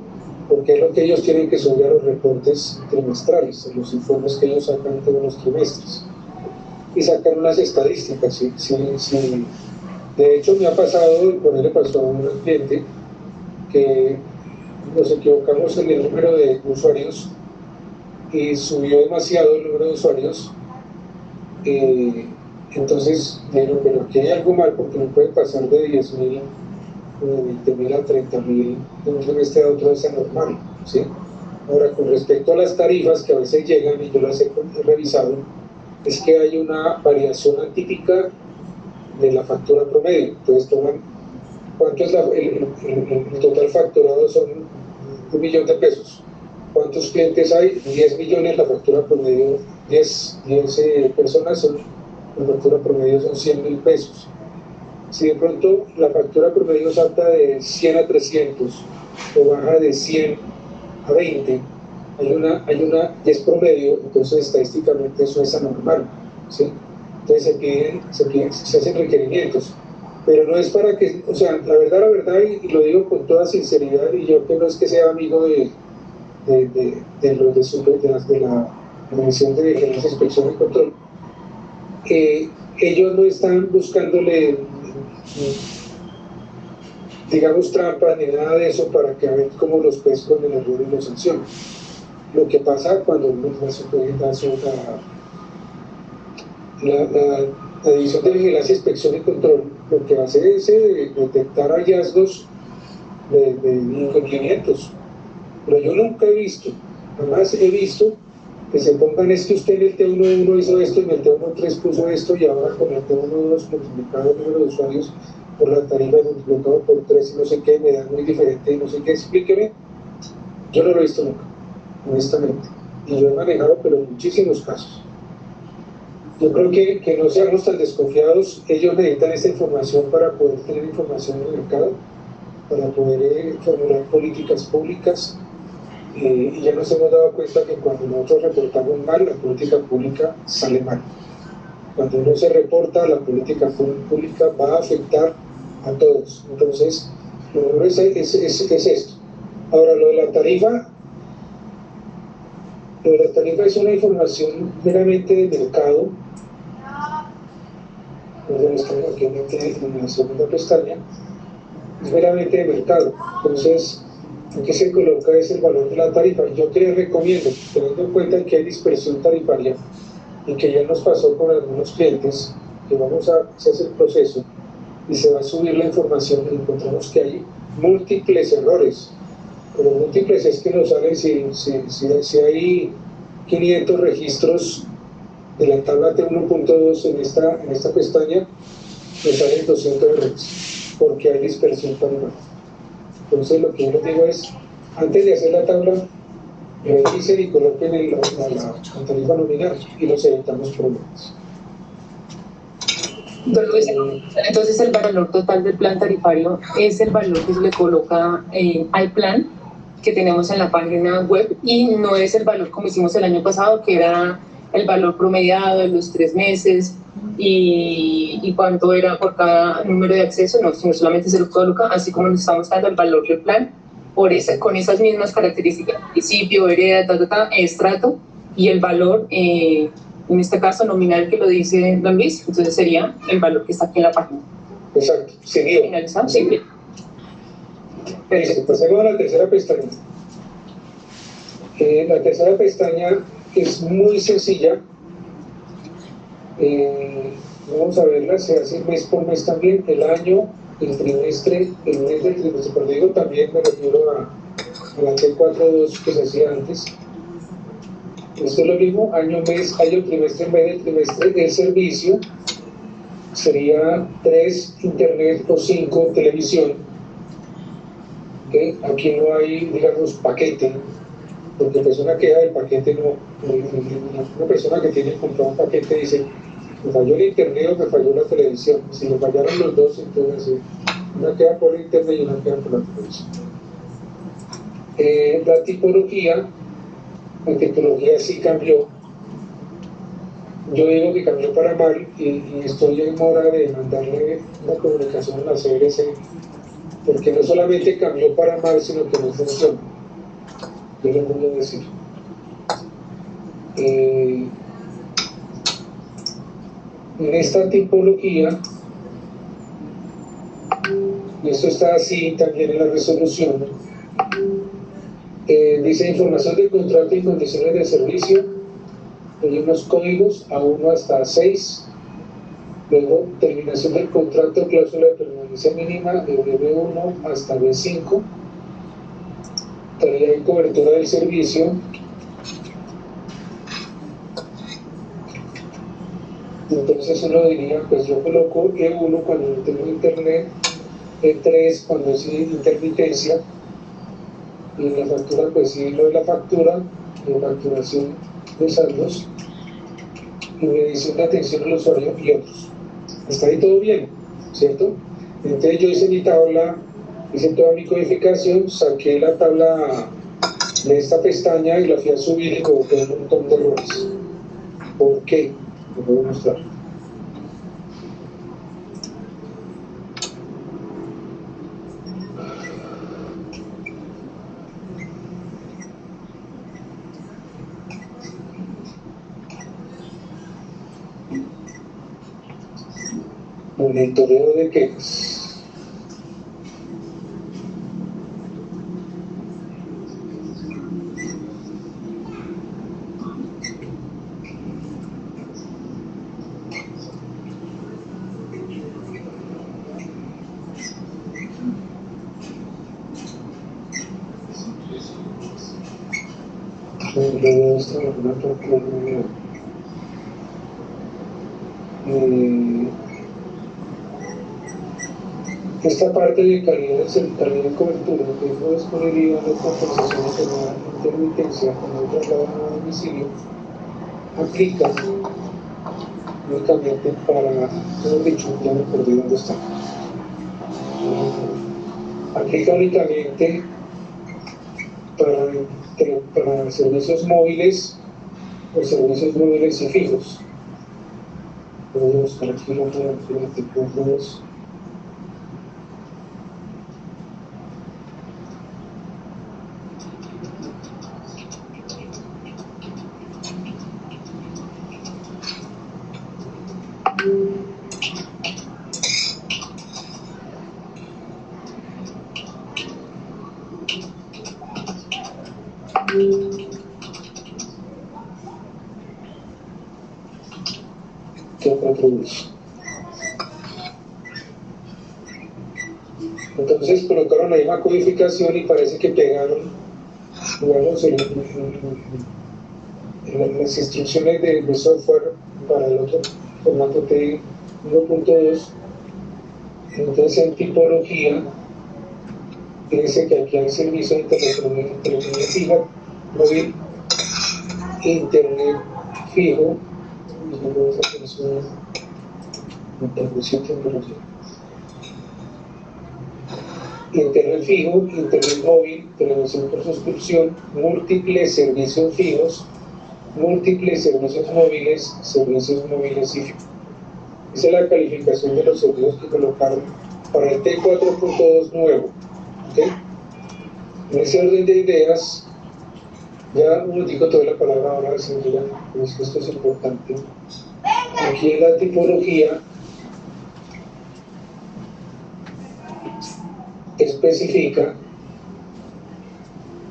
porque es lo que ellos tienen que subir a los reportes trimestrales, en los informes que ellos sacan todos los trimestres, y sacan unas estadísticas. Sí. De hecho me ha pasado, y por ahí le pasó a un cliente, que nos equivocamos en el número de usuarios y subió demasiado el número de usuarios, entonces dijeron, pero aquí hay algo mal, porque no puede pasar de 10.000, de 20.000 a 30.000 de un trimestre a otro, es anormal, ¿sí? Ahora, con respecto a las tarifas que a veces llegan, y yo las he revisado, es que hay una variación atípica de la factura promedio. Entonces toman, ¿cuánto es el total facturado? Son 1 millón de pesos. ¿Cuántos clientes hay? 10 millones, la factura promedio, 10 personas, la factura promedio son 100.000 pesos. Si de pronto la factura promedio salta de 100 a 300 o baja de 100 a 20, y es promedio, entonces estadísticamente eso es anormal, ¿sí? Entonces se hacen requerimientos, pero no es para que, o sea, la verdad, y lo digo con toda sinceridad, y yo que no es que sea amigo de la Comisión de Vigilancia, Inspección y Control, ellos no están buscándole, digamos, trampas ni nada de eso para que a ver cómo los pesco en el error y los sancionan. Lo que pasa cuando la División de Vigilancia, Inspección y Control, lo que hace es detectar hallazgos de incumplimientos. Pero yo nunca he visto, jamás he visto que se pongan, es que usted en el T1.1 hizo esto, y en el T1.3 puso esto, y ahora con el T1.2 multiplicado el número de usuarios por la tarifa multiplicado por 3 y no sé qué, me da muy diferente y no sé qué, explíqueme. Yo no lo he visto nunca, honestamente, y yo he manejado pero muchísimos casos. Yo creo que no seamos tan desconfiados. Ellos necesitan esta información para poder tener información en el mercado, para poder formular políticas públicas, y ya nos hemos dado cuenta que cuando nosotros reportamos mal, la política pública sale mal. Cuando no se reporta, la política pública va a afectar a todos. Entonces, lo primero es esto. Ahora, lo de la tarifa es una información meramente de mercado. Estamos aquí en la segunda pestaña, es meramente de mercado. Entonces, ¿en qué se coloca el valor de la tarifa? Yo que les recomiendo, teniendo en cuenta que hay dispersión tarifaria y que ya nos pasó con algunos clientes, que vamos a hacer el proceso y se va a subir la información y encontramos que hay múltiples errores. Pero múltiples es que nos salen, si hay 500 registros de la tabla T1.2 en esta pestaña, nos salen 200 errores, porque hay dispersión tarifaria. Entonces lo que yo les digo es, antes de hacer la tabla, revisen y coloquen la tarifa nominal y nos evitamos problemas. Entonces el valor total del plan tarifario es el valor que se le coloca al plan que tenemos en la página web, y no es el valor como hicimos el año pasado, que era el valor promediado de los 3 meses y cuánto era por cada número de acceso, no, sino solamente se lo coloca así como nos estamos dando el valor del plan con esas mismas características, municipio, vereda, estrato, y el valor, en este caso nominal que lo dice Luis, entonces sería el valor que está aquí en la página. Exacto, seguido. ¿Finalizado? Sí. Listo, pasemos a la tercera pestaña. La tercera pestaña es muy sencilla. Vamos a verla, se hace mes por mes también, el año, el trimestre, el mes del trimestre. Pero digo también me refiero a la T42 que se hacía antes. Esto es lo mismo, año, mes, año, trimestre, mes del trimestre. El servicio sería 3 internet o 5 televisión. ¿Okay? Aquí no hay, digamos, paquete, porque la persona queja del paquete no. Una persona que tiene comprado un paquete dice, me falló el internet o me falló la televisión. Si me fallaron los dos, entonces una queda por el internet y una queda por la televisión. La tipología sí cambió. Yo digo que cambió para mal y estoy en mora de mandarle una comunicación a la CRC, porque no solamente cambió para mal, sino que no funciona. Yo les voy a decir. En esta tipología, y esto está así también en la resolución, dice información del contrato y condiciones de servicio, hay unos códigos A1 hasta 6, luego terminación del contrato, cláusula de permanencia mínima de B1 hasta B5, tarea y cobertura del servicio, entonces uno diría, pues yo coloco E1 cuando no tengo internet, E3 cuando es intermitencia, y en la factura pues sí lo de la factura, de facturación de saldos, y medición de atención al usuario y otros. Está ahí todo bien, ¿cierto? Entonces yo hice mi tabla, hice toda mi codificación, saqué la tabla de esta pestaña y la fui a subir y coloqué un montón de errores. ¿Por qué? Lo voy a mostrar. Monitoreo de quejas. Esta parte de calidad de cobertura, que es la disponibilidad de compensación de intermitencia cuando traslado a domicilio, aplica únicamente para, mejor dicho, ya me perdí dónde está. Aplica únicamente para servicios móviles o servicios móviles y fijos. Voy a buscar aquí la tipo 2. Entonces colocaron ahí una codificación y parece que pegaron, digamos, las instrucciones de software para el otro formato TI 1.2. Entonces en tipología dice que aquí hay servicio de telefonía fija, móvil, internet fijo, internet fijo, internet móvil, televisión por suscripción, múltiples servicios fijos, múltiples servicios móviles y fijos. Esa es la calificación de los servicios que colocaron para el T4.2 nuevo. ¿Okay? En ese orden de ideas, ya un digo toda la palabra ahora, señora, pues esto es importante. Aquí en la tipología especifica,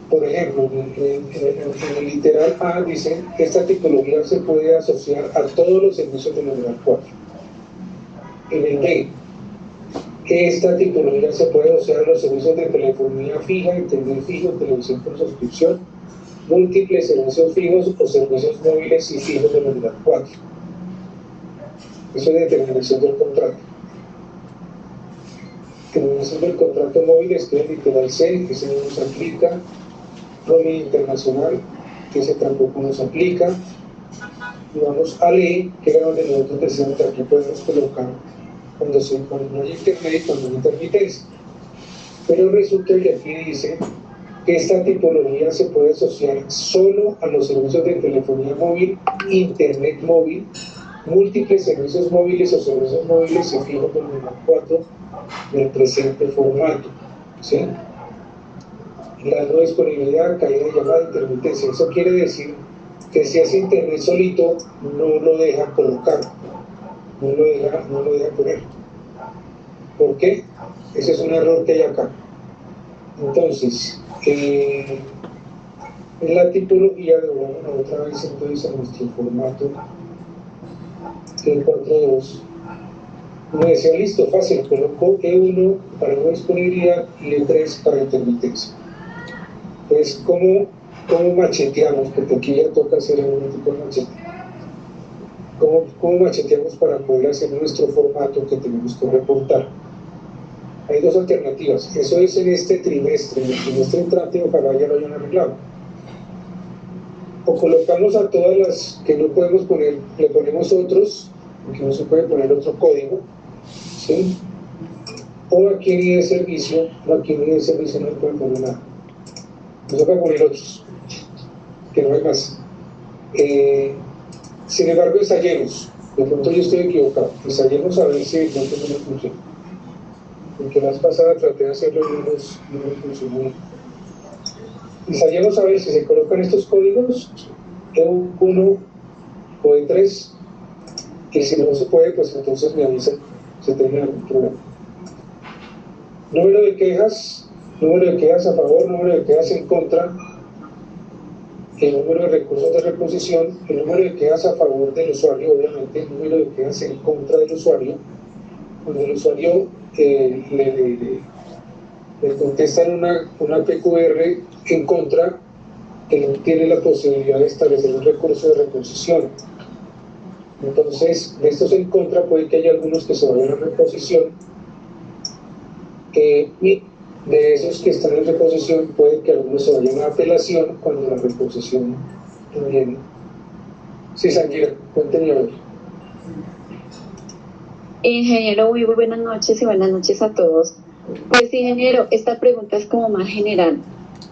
por ejemplo, en el literal A dice que esta tipología se puede asociar a todos los servicios del nivel 4. En el B, que esta tipología se puede asociar a los servicios de telefonía fija, internet fijo, televisión por suscripción, múltiples servicios fijos o servicios móviles y fijos de la unidad 4. Eso es determinación del contrato. Determinación del contrato móvil es que el literal C, que se nos aplica, roaming internacional, que ese tampoco nos aplica, y vamos a ley, que era donde nosotros decimos que aquí podemos colocar cuando no hay internet y cuando hay intermitencia. Pero resulta que aquí dice que esta tipología se puede asociar solo a los servicios de telefonía móvil, internet móvil, múltiples servicios móviles o servicios móviles y fijos del nivel 4 del presente formato, ¿sí? La no disponibilidad, caída de llamada, intermitencia. Eso quiere decir que si es internet solito, no lo deja colocar, no lo deja poner. ¿Por qué? Ese es un error que hay acá. Entonces, en la tipología, volvamos otra vez entonces a nuestro formato del 4.2, me decía, listo, fácil, coloco E1 para no disponibilidad y E3 para intermitencia. Entonces, ¿cómo macheteamos? Porque aquí ya toca hacer algún tipo de machete. ¿Cómo macheteamos para poder hacer nuestro formato que tenemos que reportar? Hay dos alternativas. Eso es en este trimestre. En el trimestre entrante, ojalá ya lo hayan arreglado. O colocamos a todas las que no podemos poner, le ponemos otros, porque no se puede poner otro código, ¿sí? O aquí en ID servicio, no le pueden poner nada. Nos toca poner otros, que no hay más. Sin embargo, ensayemos. De pronto yo estoy equivocado. Ensayemos a ver si de pronto no me funciona. Porque la vez pasada traté de hacerlo y no me funcionó bien. Ensayemos a ver si se colocan estos códigos, E1 o E3, y si no se puede, pues entonces me avisan, se termina el programa. Número de quejas a favor, número de quejas en contra, el número de recursos de reposición, el número de quejas a favor del usuario, obviamente, el número de quejas en contra del usuario. Cuando el usuario le contestan una PQR en contra, él tiene la posibilidad de establecer un recurso de reposición. Entonces, de estos en contra puede que haya algunos que se vayan a reposición, y de esos que están en reposición puede que algunos se vayan a apelación cuando la reposición también. Sí, Sanguira, cuéntenme a ver. Ingeniero, muy buenas noches y buenas noches a todos. Pues ingeniero, esta pregunta es como más general.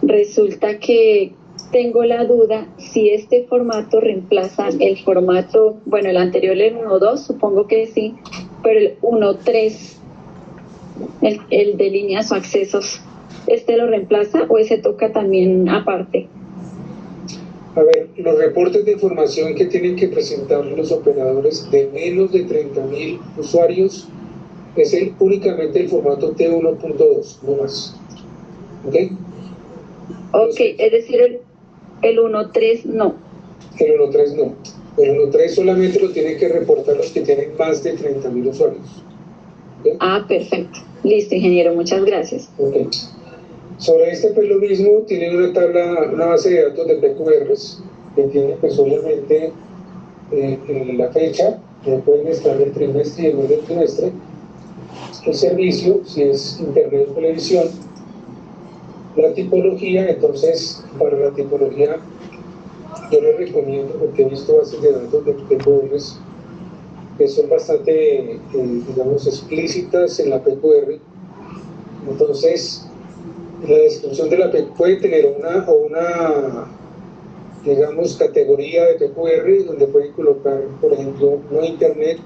Resulta que tengo la duda si este formato reemplaza el formato, bueno, el anterior, el 1.2, supongo que sí, pero el 1.3, el de líneas o accesos, ¿este lo reemplaza o ese toca también aparte? A ver, los reportes de información que tienen que presentar los operadores de menos de 30.000 usuarios es únicamente el formato T1.2, no más. ¿Ok? Ok, es decir, el 1.3 no. El 1.3 no. El 1.3 solamente lo tienen que reportar los que tienen más de 30.000 usuarios. ¿Okay? Ah, perfecto. Listo, ingeniero, muchas gracias. Ok. Sobre este, pues lo mismo, tienen una tabla, una base de datos de PQRs que tiene, pues obviamente, la fecha, que pueden estar del trimestre y el mes del trimestre, el servicio, si es internet o televisión, la tipología. Entonces, para la tipología, yo les recomiendo, porque he visto bases de datos de PQRs que son bastante, digamos, explícitas en la PQR. Entonces, la descripción de la PQR puede tener una, digamos, categoría de PQR donde pueden colocar, por ejemplo, no internet,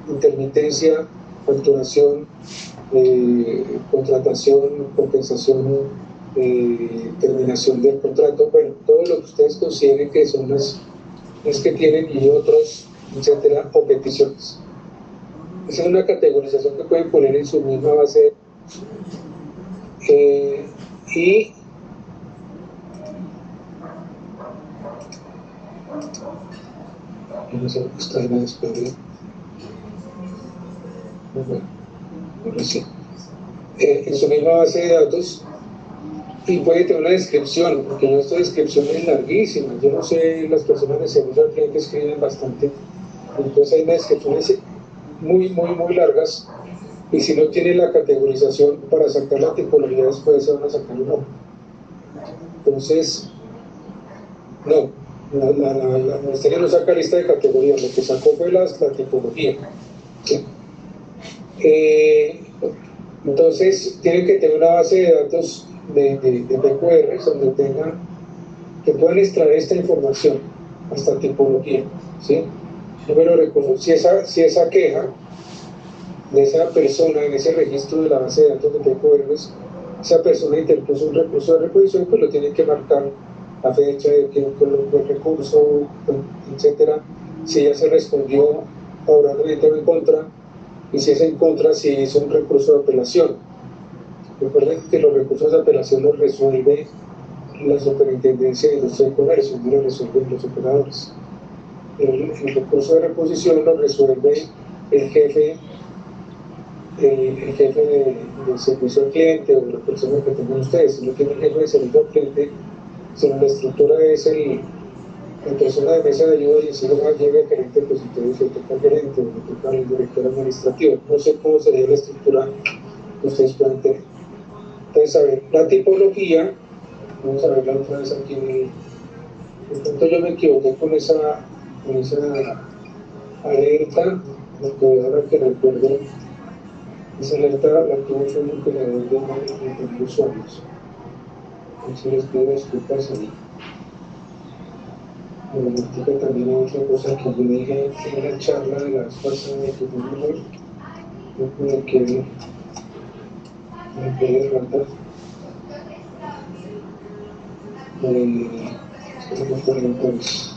intermitencia, facturación, contratación, compensación terminación del contrato, bueno, todo lo que ustedes consideren que son las que tienen y otros, etcétera, o peticiones. Esa es una categorización que pueden poner en su misma base y no sé, está en la despedida. Bueno, ahora sí. En su misma base de datos y puede tener una descripción, porque no, esta descripción es larguísima. Yo no sé, las personas de servicio al cliente escriben bastante, entonces hay unas descripciones muy largas, y si no tiene la categorización para sacar la tipología, después se van a sacar un nombre. Entonces, no, la ministerio no saca lista de categorías, lo que sacó fue la tipología. ¿Sí? Entonces, tienen que tener una base de datos de PQR donde tengan, que puedan extraer esta información, hasta tipología, ¿sí? Número de recursos. Si esa queja de esa persona en ese registro de la base de datos de PQR, esa persona interpuso un recurso de reposición, pues lo tienen que marcar la fecha de que colocó el recurso, etcétera. Si ya se respondió favorablemente o en contra, y si es en contra, si es un recurso de apelación. Recuerden que los recursos de apelación los resuelve la Superintendencia de Industria y Comercio, no los resuelven los operadores. El recurso de reposición lo resuelve el jefe de servicio al cliente o la persona que tengan ustedes. Si no tiene el jefe de servicio al cliente, sino la estructura es la persona de mesa de ayuda, y si no llega el gerente, pues entonces le toca al gerente o le toca al director administrativo. No sé cómo sería la estructura que ustedes pueden tener. Entonces, a ver, la tipología, vamos a verla otra vez aquí. De pronto yo me equivoqué con esa alerta, porque ahora que recuerdo, esa alerta la tuvo fue un operador de usuarios. Entonces les pido disculpas ahí. Me explica también otra cosa que yo dije en la charla de la vez pasada que tuvimos hoy, no que me puede levantar. Estamos por entonces.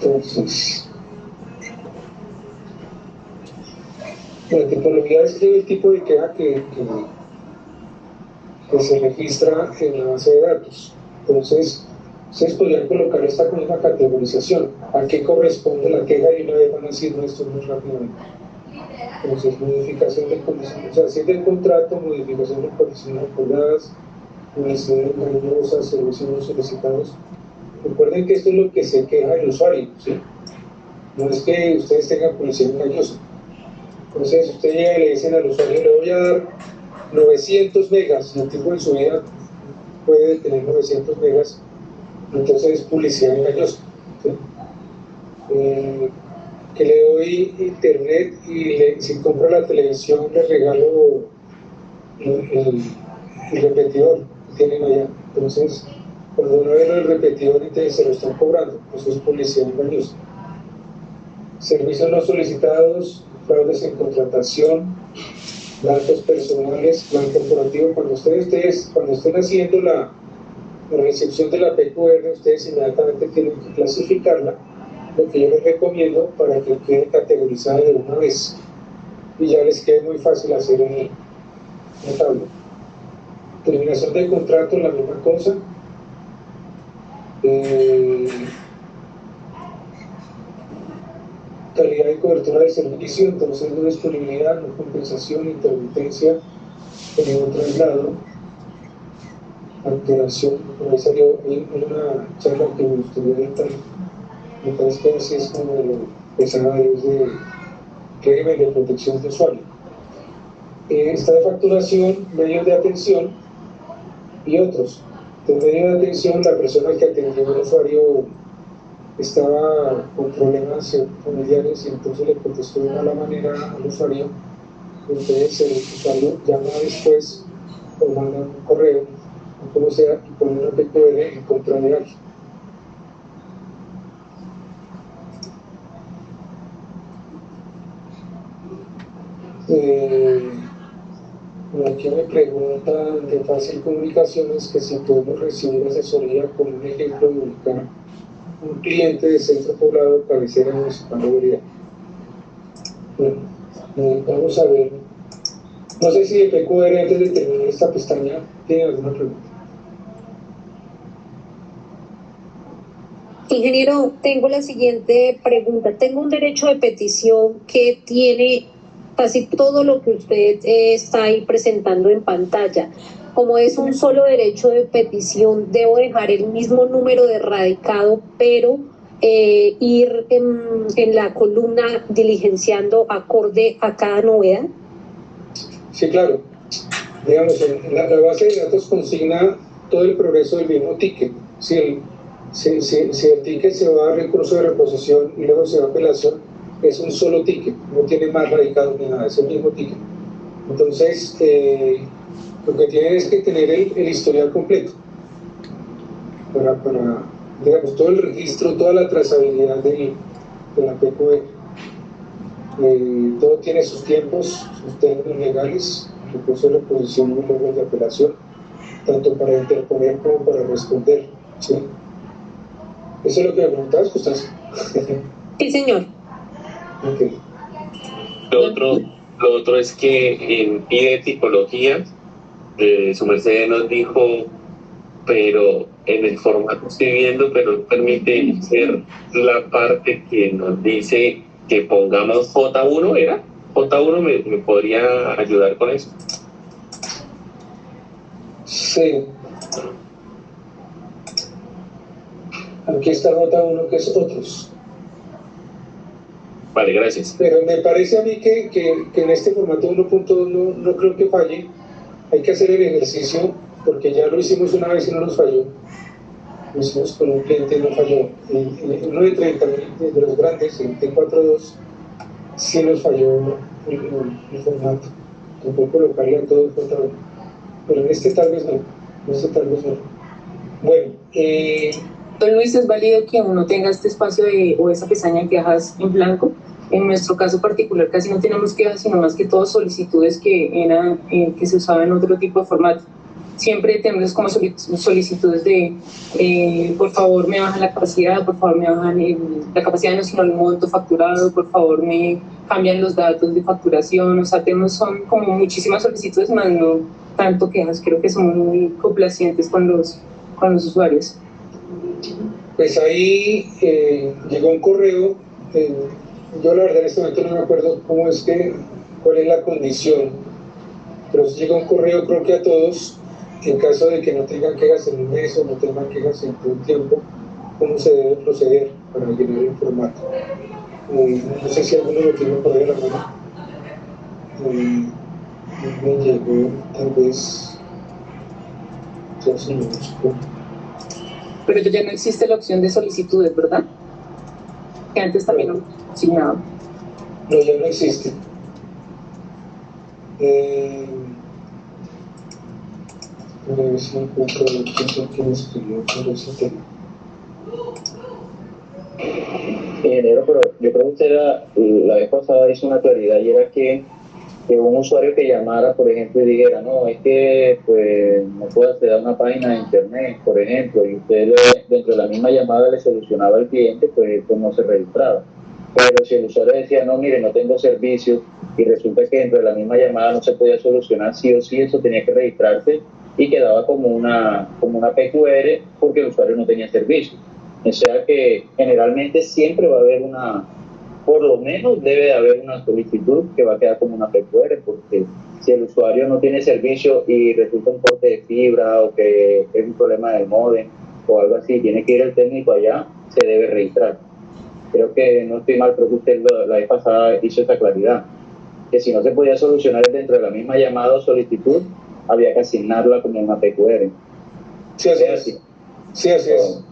Entonces, la tipología es el tipo de queja que se registra en la base de datos. Entonces, ustedes podrían colocar esta con una categorización. ¿A qué corresponde la queja? Y una vez van a decir esto muy rápidamente. Entonces, modificación de condiciones, o sea, si es del contrato, modificación de condiciones acordadas, condiciones engañosas, servicios no solicitados. Recuerden que esto es lo que se queja el usuario, ¿sí? No es que ustedes tengan publicidad engañosa. Entonces, usted llega y le dicen al usuario, le voy a dar 900 megas, y el tipo en su vida puede tener 900 megas, entonces es publicidad engañosa, ¿sí? Que le doy internet y si compra la televisión le regalo el repetidor que tienen allá. Entonces, cuando uno ve el repetidor, entonces se lo están cobrando, eso es publicidad engañosa. Servicios no solicitados, fraudes en contratación, datos personales, plan corporativo. Cuando estén haciendo la recepción de la PQR, ustedes inmediatamente tienen que clasificarla, lo que yo les recomiendo para que quede categorizada de una vez y ya les quede muy fácil hacer una tabla. Terminación del contrato, la misma cosa. Calidad y cobertura del servicio, entonces no disponibilidad, no compensación, intermitencia, ningún traslado, alteración. Por ahí salió en una charla que me gustaría editar. Me parece que así es como lo pesada de régimen de protección de usuario. Está de facturación, medios de atención y otros. De medio de atención, la persona que atendió al usuario estaba con problemas familiares y entonces le contestó de mala manera al usuario. Entonces el usuario llama después o mandan un correo, o como sea, y ponen una PQR en contra de alguien. Aquí me preguntan de fácil comunicaciones que si podemos recibir asesoría con un ejemplo de ubicar un cliente de centro poblado cabecera municipal de Bolívar. Bueno, vamos a ver. No sé si el PQR antes de terminar esta pestaña tiene alguna pregunta. Ingeniero, tengo la siguiente pregunta. Tengo un derecho de petición que tiene casi todo lo que usted está ahí presentando en pantalla. Como es un solo derecho de petición, debo dejar el mismo número de radicado, pero ir en la columna diligenciando acorde a cada novedad. Sí, claro. Digamos, la base de datos consigna todo el progreso del mismo ticket. Si el ticket se va a recurso de reposición y luego se va a apelación, es un solo ticket, no tiene más radicados ni nada, es el mismo ticket. Entonces, lo que tiene es que tener el historial completo para digamos, todo el registro, toda la trazabilidad de la PQR. Todo tiene sus tiempos, sus términos legales, recurso de reposición y luego de apelación, tanto para interponer como para responder. ¿Sí? ¿Eso es lo que me preguntabas, Constanza? Sí, señor. Okay. Lo otro es que en pide tipología, su merced nos dijo, pero en el formato estoy viendo, pero no permite ser la parte que nos dice que pongamos J1, ¿era? J1 me podría ayudar con eso. Sí. Aquí está J1, que es otros. Vale, gracias. Pero me parece a mí que en este formato 1.2 no creo que falle. Hay que hacer el ejercicio, porque ya lo hicimos una vez y no nos falló. Lo hicimos con un cliente y no falló. Uno de 30.000 de los grandes, el T42, sí nos falló el formato. Tampoco colocarle a todo contra uno. Pero en este tal vez no. Bueno, Don Luis, ¿es válido que uno tenga este espacio o esa pestaña de quejas en blanco? En nuestro caso particular casi no tenemos quejas, sino más que todo solicitudes que se usaban en otro tipo de formato. Siempre tenemos como solicitudes de por favor me bajan la capacidad, por favor me bajan la capacidad no sino el monto facturado, por favor me cambian los datos de facturación. O sea, son como muchísimas solicitudes, más no tanto quejas. Creo que son muy complacientes con los usuarios. Pues ahí llegó un correo, yo la verdad en este momento no me acuerdo cuál es la condición, pero llegó un correo creo que a todos, en caso de que no tengan quejas en un mes o no tengan quejas en todo el tiempo, cómo se debe proceder para llenar el formato. No sé si alguno lo tiene por ahí a la mano. Me llegó tal vez 2 minutos. Pero ya no existe la opción de solicitudes, ¿verdad? Que antes también lo asignaba. No, ya no existe. A ver si encuentro el tiempo que me escribió por ese tema. Ingeniero, pero yo creo que usted la vez pasada hizo una claridad y era que un usuario que llamara, por ejemplo, y dijera, no, es que pues no puedo acceder a una página de internet, por ejemplo, y usted dentro de la misma llamada le solucionaba al cliente, pues no se registraba. Pero si el usuario decía, no, mire, no tengo servicio, y resulta que dentro de la misma llamada no se podía solucionar sí o sí, eso tenía que registrarse y quedaba como una PQR porque el usuario no tenía servicio. O sea que generalmente siempre va a haber por lo menos debe de haber una solicitud que va a quedar como una PQR, porque si el usuario no tiene servicio y resulta un corte de fibra o que es un problema del módem o algo así, tiene que ir el técnico allá, se debe registrar. Creo que no estoy mal, creo que usted la vez pasada hizo esa claridad, que si no se podía solucionar dentro de la misma llamada o solicitud, había que asignarla como una PQR. Sí, así es. Sí, así es.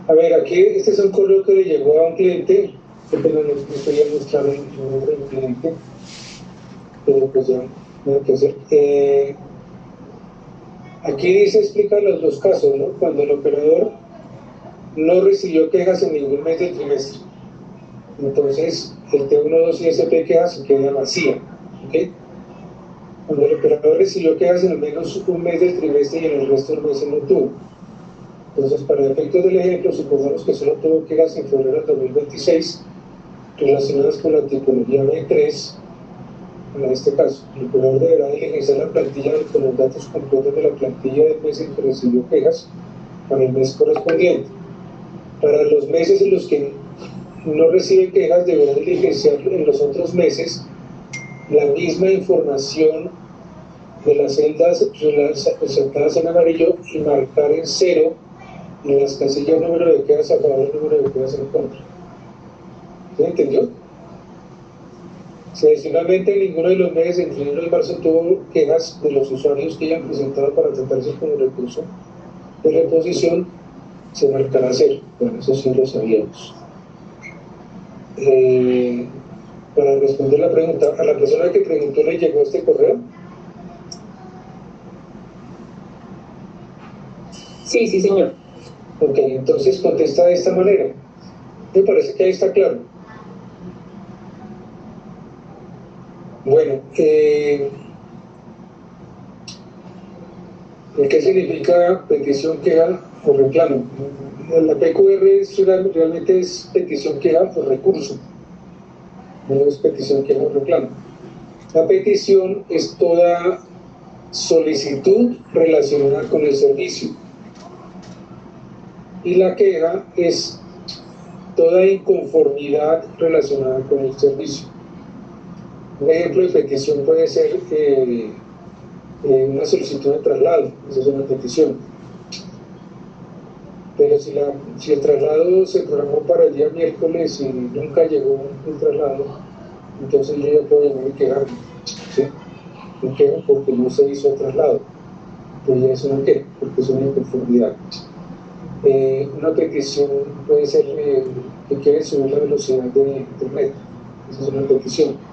A ver, aquí este es un correo que le llegó a un cliente, pero no podía mostrar el nombre del cliente, pero pues ya no hay que hacer. Aquí dice, explica los dos casos, ¿no? Cuando el operador no recibió quejas en ningún mes del trimestre. Entonces, el T1, 2 y SP quejas se queda vacía, ¿ok? Cuando el operador recibió quejas en al menos un mes del trimestre y en el resto del mes no tuvo. Entonces, para efectos del ejemplo, supongamos que solo tuvo quejas en febrero del 2026 relacionadas con la tipología B3. En este caso, el operador deberá diligenciar la plantilla con los datos completos de la plantilla del mes en que recibió quejas para el mes correspondiente. Para los meses en los que no recibe quejas, deberá diligenciar en los otros meses la misma información de las celdas resaltadas en amarillo y marcar en 0 en las casillas número de quejas a favor y número de quejas en contra. ¿Se entendió? Si adicionalmente en ninguno de los meses entre enero y marzo tuvo quejas de los usuarios que hayan presentado para tratarse como recurso de reposición, se marcará 0. Bueno, eso sí lo sabíamos. Para responder la pregunta, a la persona que preguntó le llegó este correo. Sí, sí, señor. Ok, entonces contesta de esta manera. Me parece que ahí está claro. Bueno, ¿qué significa petición, queja o reclamo? La PQR realmente es petición, queja o recurso. No es petición, queja o reclamo. La petición es toda solicitud relacionada con el servicio. Y la queja es toda inconformidad relacionada con el servicio. Un ejemplo de petición puede ser una solicitud de traslado, esa es una petición. Pero si el traslado se programó para el día miércoles y nunca llegó el traslado, entonces yo ya puedo llamar y quejarme, ¿sí? Me quejo porque no se hizo el traslado, pues ya es una queja, porque es una inconformidad. Una petición puede ser que quiere subir la velocidad de internet, esa es una petición.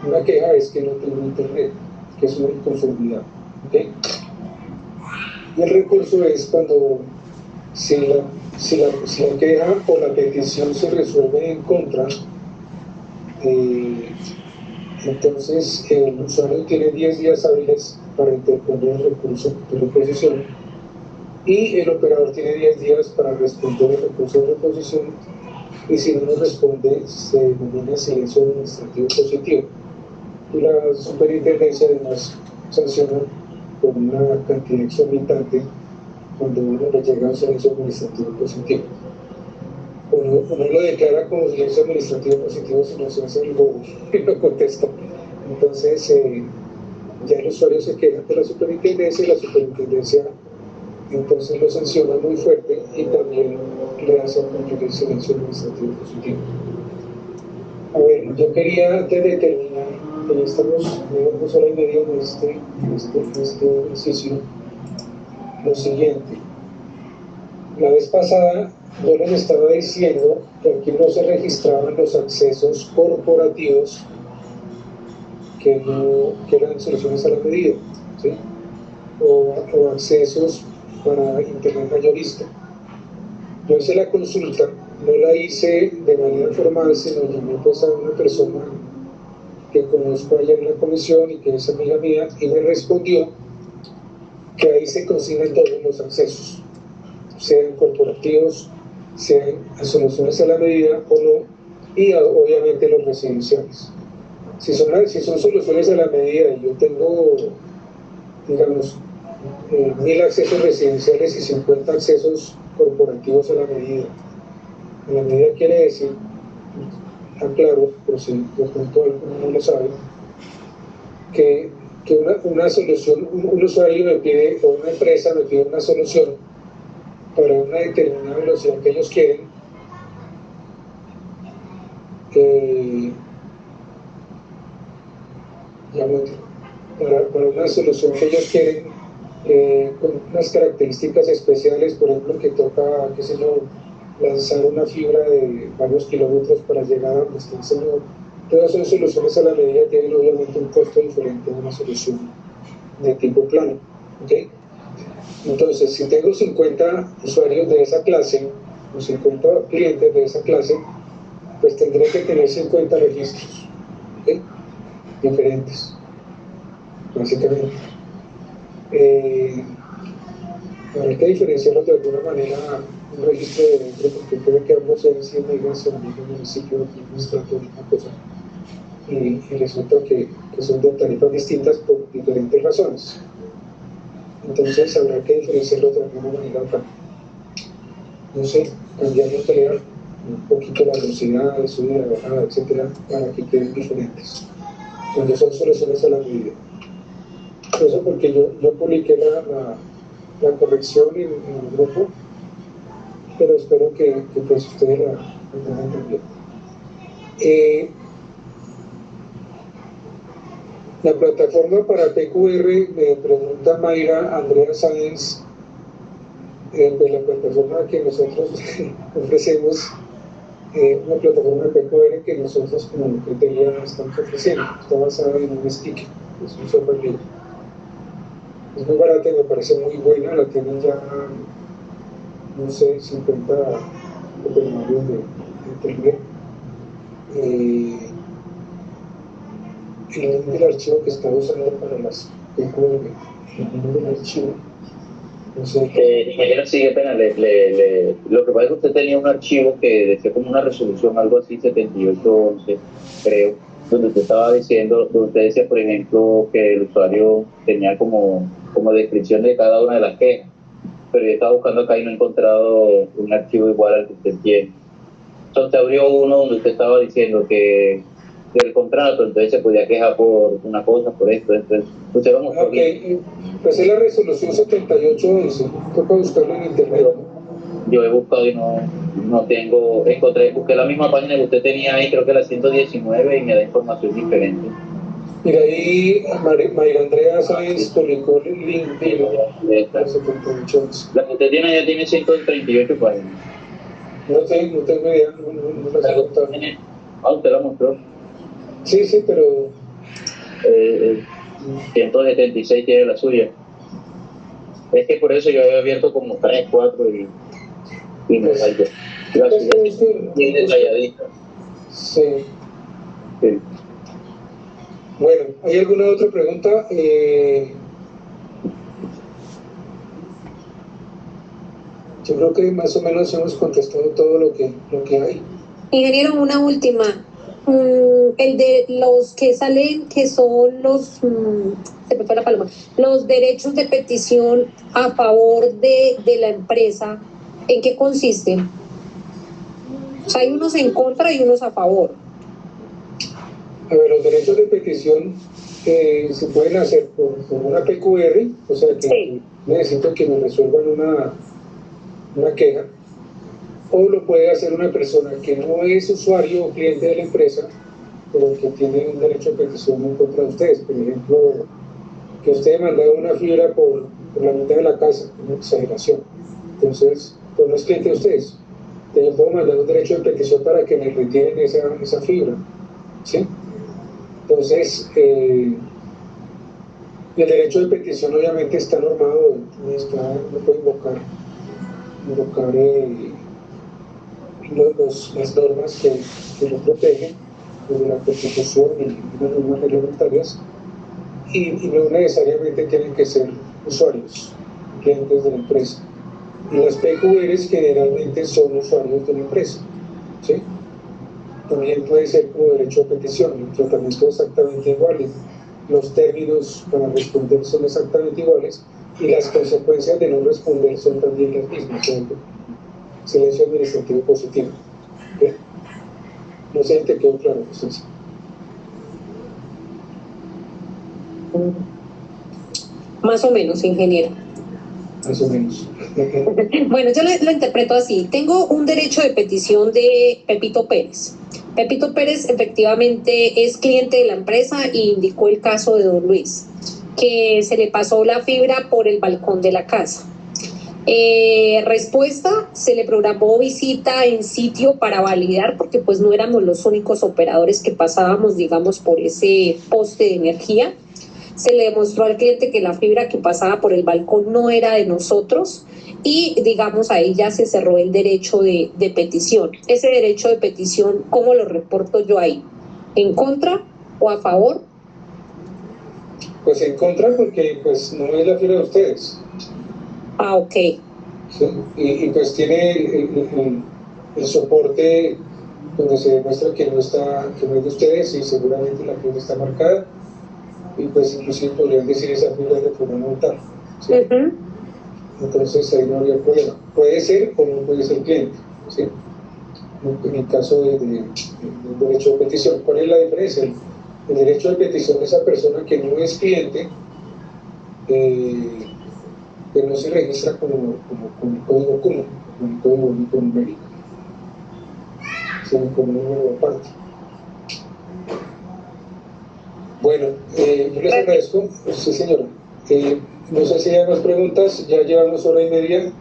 Una queja es que no tengo internet, que es una inconformidad, ¿okay? Y el recurso es cuando si la queja o la petición se resuelve en contra, entonces el usuario tiene 10 días hábiles para interponer el recurso de reposición y el operador tiene 10 días para responder el recurso de reposición, y si no responde se denomina silencio administrativo positivo, y la superintendencia además sanciona con una cantidad exorbitante cuando uno le llega a un silencio administrativo positivo. Uno lo declara como silencio administrativo positivo si no se hace el bobo y no contesta. Entonces ya el usuario se queja de la superintendencia y la superintendencia entonces lo sanciona muy fuerte y también le hace cumplir el silencio administrativo positivo. A ver, yo quería antes de terminar, que ya estamos 2 horas y media en este ejercicio, lo siguiente. La vez pasada yo les estaba diciendo que aquí no se registraban los accesos corporativos que eran soluciones a la medida, ¿sí? o accesos para internet mayorista. Yo hice la consulta, no la hice de manera formal, sino llamé pues a una persona que conozco allá en la comisión y que es amiga mía, y me respondió que ahí se consignan todos los accesos, sean corporativos, sean soluciones a la medida o no, y obviamente los residenciales. Si son soluciones a la medida y yo tengo, digamos, 1000 accesos residenciales y 50 accesos corporativos a la medida. A la medida quiere decir, aclaro, por si de pronto alguno no lo sabe, que una solución, un usuario me pide, o una empresa me pide una solución para una determinada velocidad que ellos quieren, para una solución que ellos quieren, con unas características especiales, por ejemplo, que toca, qué sé yo, lanzar una fibra de varios kilómetros para llegar a donde está el señor. Todas son soluciones a la medida, tienen obviamente un costo diferente de una solución de tipo plano, ¿okay? Entonces, si tengo 50 usuarios de esa clase, o 50 clientes de esa clase, pues tendré que tener 50 registros, ¿sí? Diferentes, básicamente. Habrá que diferenciarlos de alguna manera un registro de dentro, porque puede que ambos sean 100 megas en el mismo municipio, administrativo, una cosa, y resulta que son de tarifas distintas por diferentes razones. Entonces habrá que diferenciarlos de alguna manera acá. No sé, cambiar la tarea, un poquito la velocidad, de subida, bajada, etcétera, para que queden diferentes. Cuando son soluciones a la medida. Eso porque yo publiqué la corrección en el grupo, pero espero que pues ustedes la tengan también. La plataforma para PQR, me pregunta Mayra Andrea Sáenz, de la plataforma que nosotros ofrecemos, una plataforma de PQR que nosotros como criteria estamos ofreciendo, está basada en un sticker, es un software libre. Es muy barata y me parece muy buena, la tienen ya, no sé, 50 operadores de internet. El link del archivo que está usando para las PQR, el link del archivo, no sé. Ingeniero, sí, pena, lo que pasa es que usted tenía un archivo que decía como una resolución, algo así, 7811, creo, donde usted estaba diciendo, donde usted decía, por ejemplo, que el usuario tenía como descripción de cada una de las quejas, pero yo estaba buscando acá y no he encontrado un archivo igual al que usted tiene. Entonces abrió uno donde usted estaba diciendo que del contrato, entonces se podía quejar por una cosa, por esto, entonces usted lo mostró. Ok, pues es la resolución 7811, toca buscarlo en internet. Yo he buscado y no tengo, busqué la misma página que usted tenía ahí, creo que la 119, y me da información diferente. Mira, ahí Mayra Andrea Sáenz publicó el link de la 7811. La que usted tiene ya tiene 138 páginas. No tengo idea, no las he contado. Ah, usted la mostró. Sí, pero... 176 tiene la suya. Es que por eso yo había abierto como 3, 4 y me faltó. La suya es detalladita. Sí. Bueno, ¿hay alguna otra pregunta? Yo creo que más o menos hemos contestado todo lo que hay. Ingeniero, una última. El de los que salen, que son los, se me fue la paloma, los derechos de petición a favor de la empresa, ¿en qué consisten? O sea, hay unos en contra y unos a favor. A ver, los derechos de petición se pueden hacer por una PQR, o sea que sí. Necesito que me resuelvan una queja, o lo puede hacer una persona que no es usuario o cliente de la empresa, pero que tiene un derecho de petición en contra de ustedes. Por ejemplo, que ustedes mandaron una fibra por la mitad de la casa, una exageración. Entonces, pues no es cliente de ustedes. Yo puedo mandar un derecho de petición para que me retiren esa fibra, ¿sí? Entonces, el derecho de petición obviamente está normado, no puede invocar las normas que lo protegen, de la Constitución y las normas reglamentarias, y no necesariamente tienen que ser usuarios, clientes de la empresa. Y las PQRs generalmente son usuarios de la empresa, ¿sí? También puede ser como derecho a petición, el tratamiento es exactamente igual, los términos para responder son exactamente iguales y las consecuencias de no responder son también las mismas, ¿cierto? Silencio administrativo positivo. ¿Okay? No sé si te quedó claro, José. Más o menos, ingeniero. Más o menos. Bueno, yo lo interpreto así. Tengo un derecho de petición de Pepito Pérez. Pepito Pérez efectivamente es cliente de la empresa y indicó el caso de don Luis, que se le pasó la fibra por el balcón de la casa. Respuesta, se le programó visita en sitio para validar, porque pues no éramos los únicos operadores que pasábamos, digamos, por ese poste de energía. se le demostró al cliente que la fibra que pasaba por el balcón no era de nosotros y, digamos, ahí ya se cerró el derecho de petición. Ese derecho de petición, ¿cómo lo reporto yo ahí? ¿En contra o a favor? Pues en contra, porque pues no es la fibra de ustedes. Ah, ok. Sí, y pues tiene el soporte donde se demuestra que no es de ustedes y seguramente la fibra está marcada y pues inclusive podrían decir esa fibra es de fulano de tal, ¿sí? Entonces ahí no habría problema. Puede ser o no puede ser cliente, ¿sí? En el caso del derecho de petición. ¿Cuál es la diferencia? El derecho de petición de esa persona que no es cliente, que no se registra como el código común, como el código único numérico, sino como un número aparte. Bueno, yo les agradezco. Sí, señora. No sé si hay más preguntas, ya llevamos hora y media.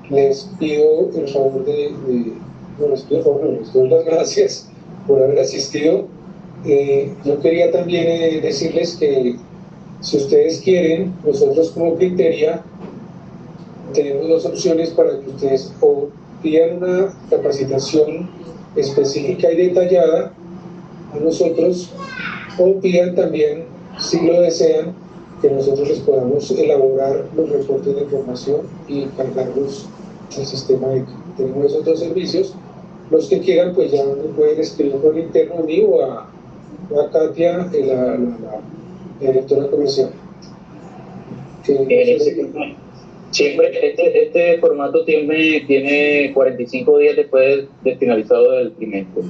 Les pido el favor les doy las gracias por haber asistido. Yo quería también decirles que si ustedes quieren, nosotros como Criteria tenemos dos opciones para que ustedes o pidan una capacitación específica y detallada a nosotros o pidan también, si lo desean, que nosotros les podamos elaborar los reportes de información y cargarlos al sistema ECA. Tenemos esos dos servicios. Los que quieran, pues ya me pueden escribir por interno a mí o a Katia, la directora comercial. Siempre este formato tiene 45 días después de finalizado el trimestre.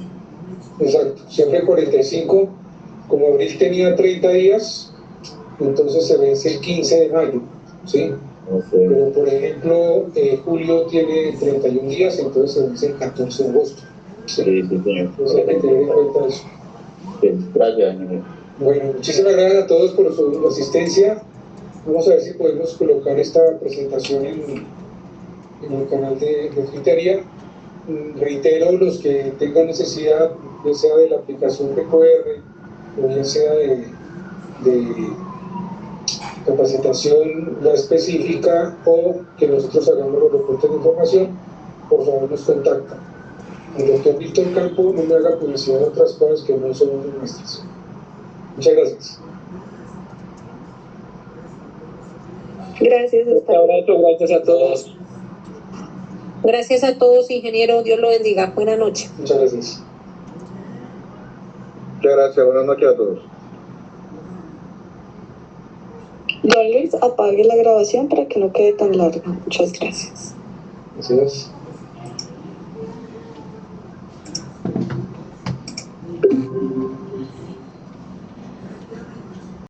Exacto, siempre 45. Como abril tenía 30 días, entonces se vence el 15 de mayo, ¿sí? Okay. Pero por ejemplo, julio tiene 31 días, entonces se vence el 14 de agosto. Sí, sí, señor. Entonces hay que tener en cuenta eso. Sí, gracias, señor. Bueno, muchísimas gracias a todos por su asistencia. Vamos a ver si podemos colocar esta presentación en el canal de Criteria. Reitero, los que tengan necesidad, ya sea de la aplicación QR o ya sea de capacitación ya específica o que nosotros hagamos los reportes de información, por favor nos contactan. El doctor Víctor Campo no me haga publicidad de otras cosas que no son nuestras. Muchas gracias. Gracias. Un abrazo, gracias a todos. Gracias a todos, ingeniero. Dios lo bendiga. Buenas noches. Muchas gracias. Muchas gracias. Buenas noches a todos. Don Luis, apague la grabación para que no quede tan larga. Muchas gracias. Gracias.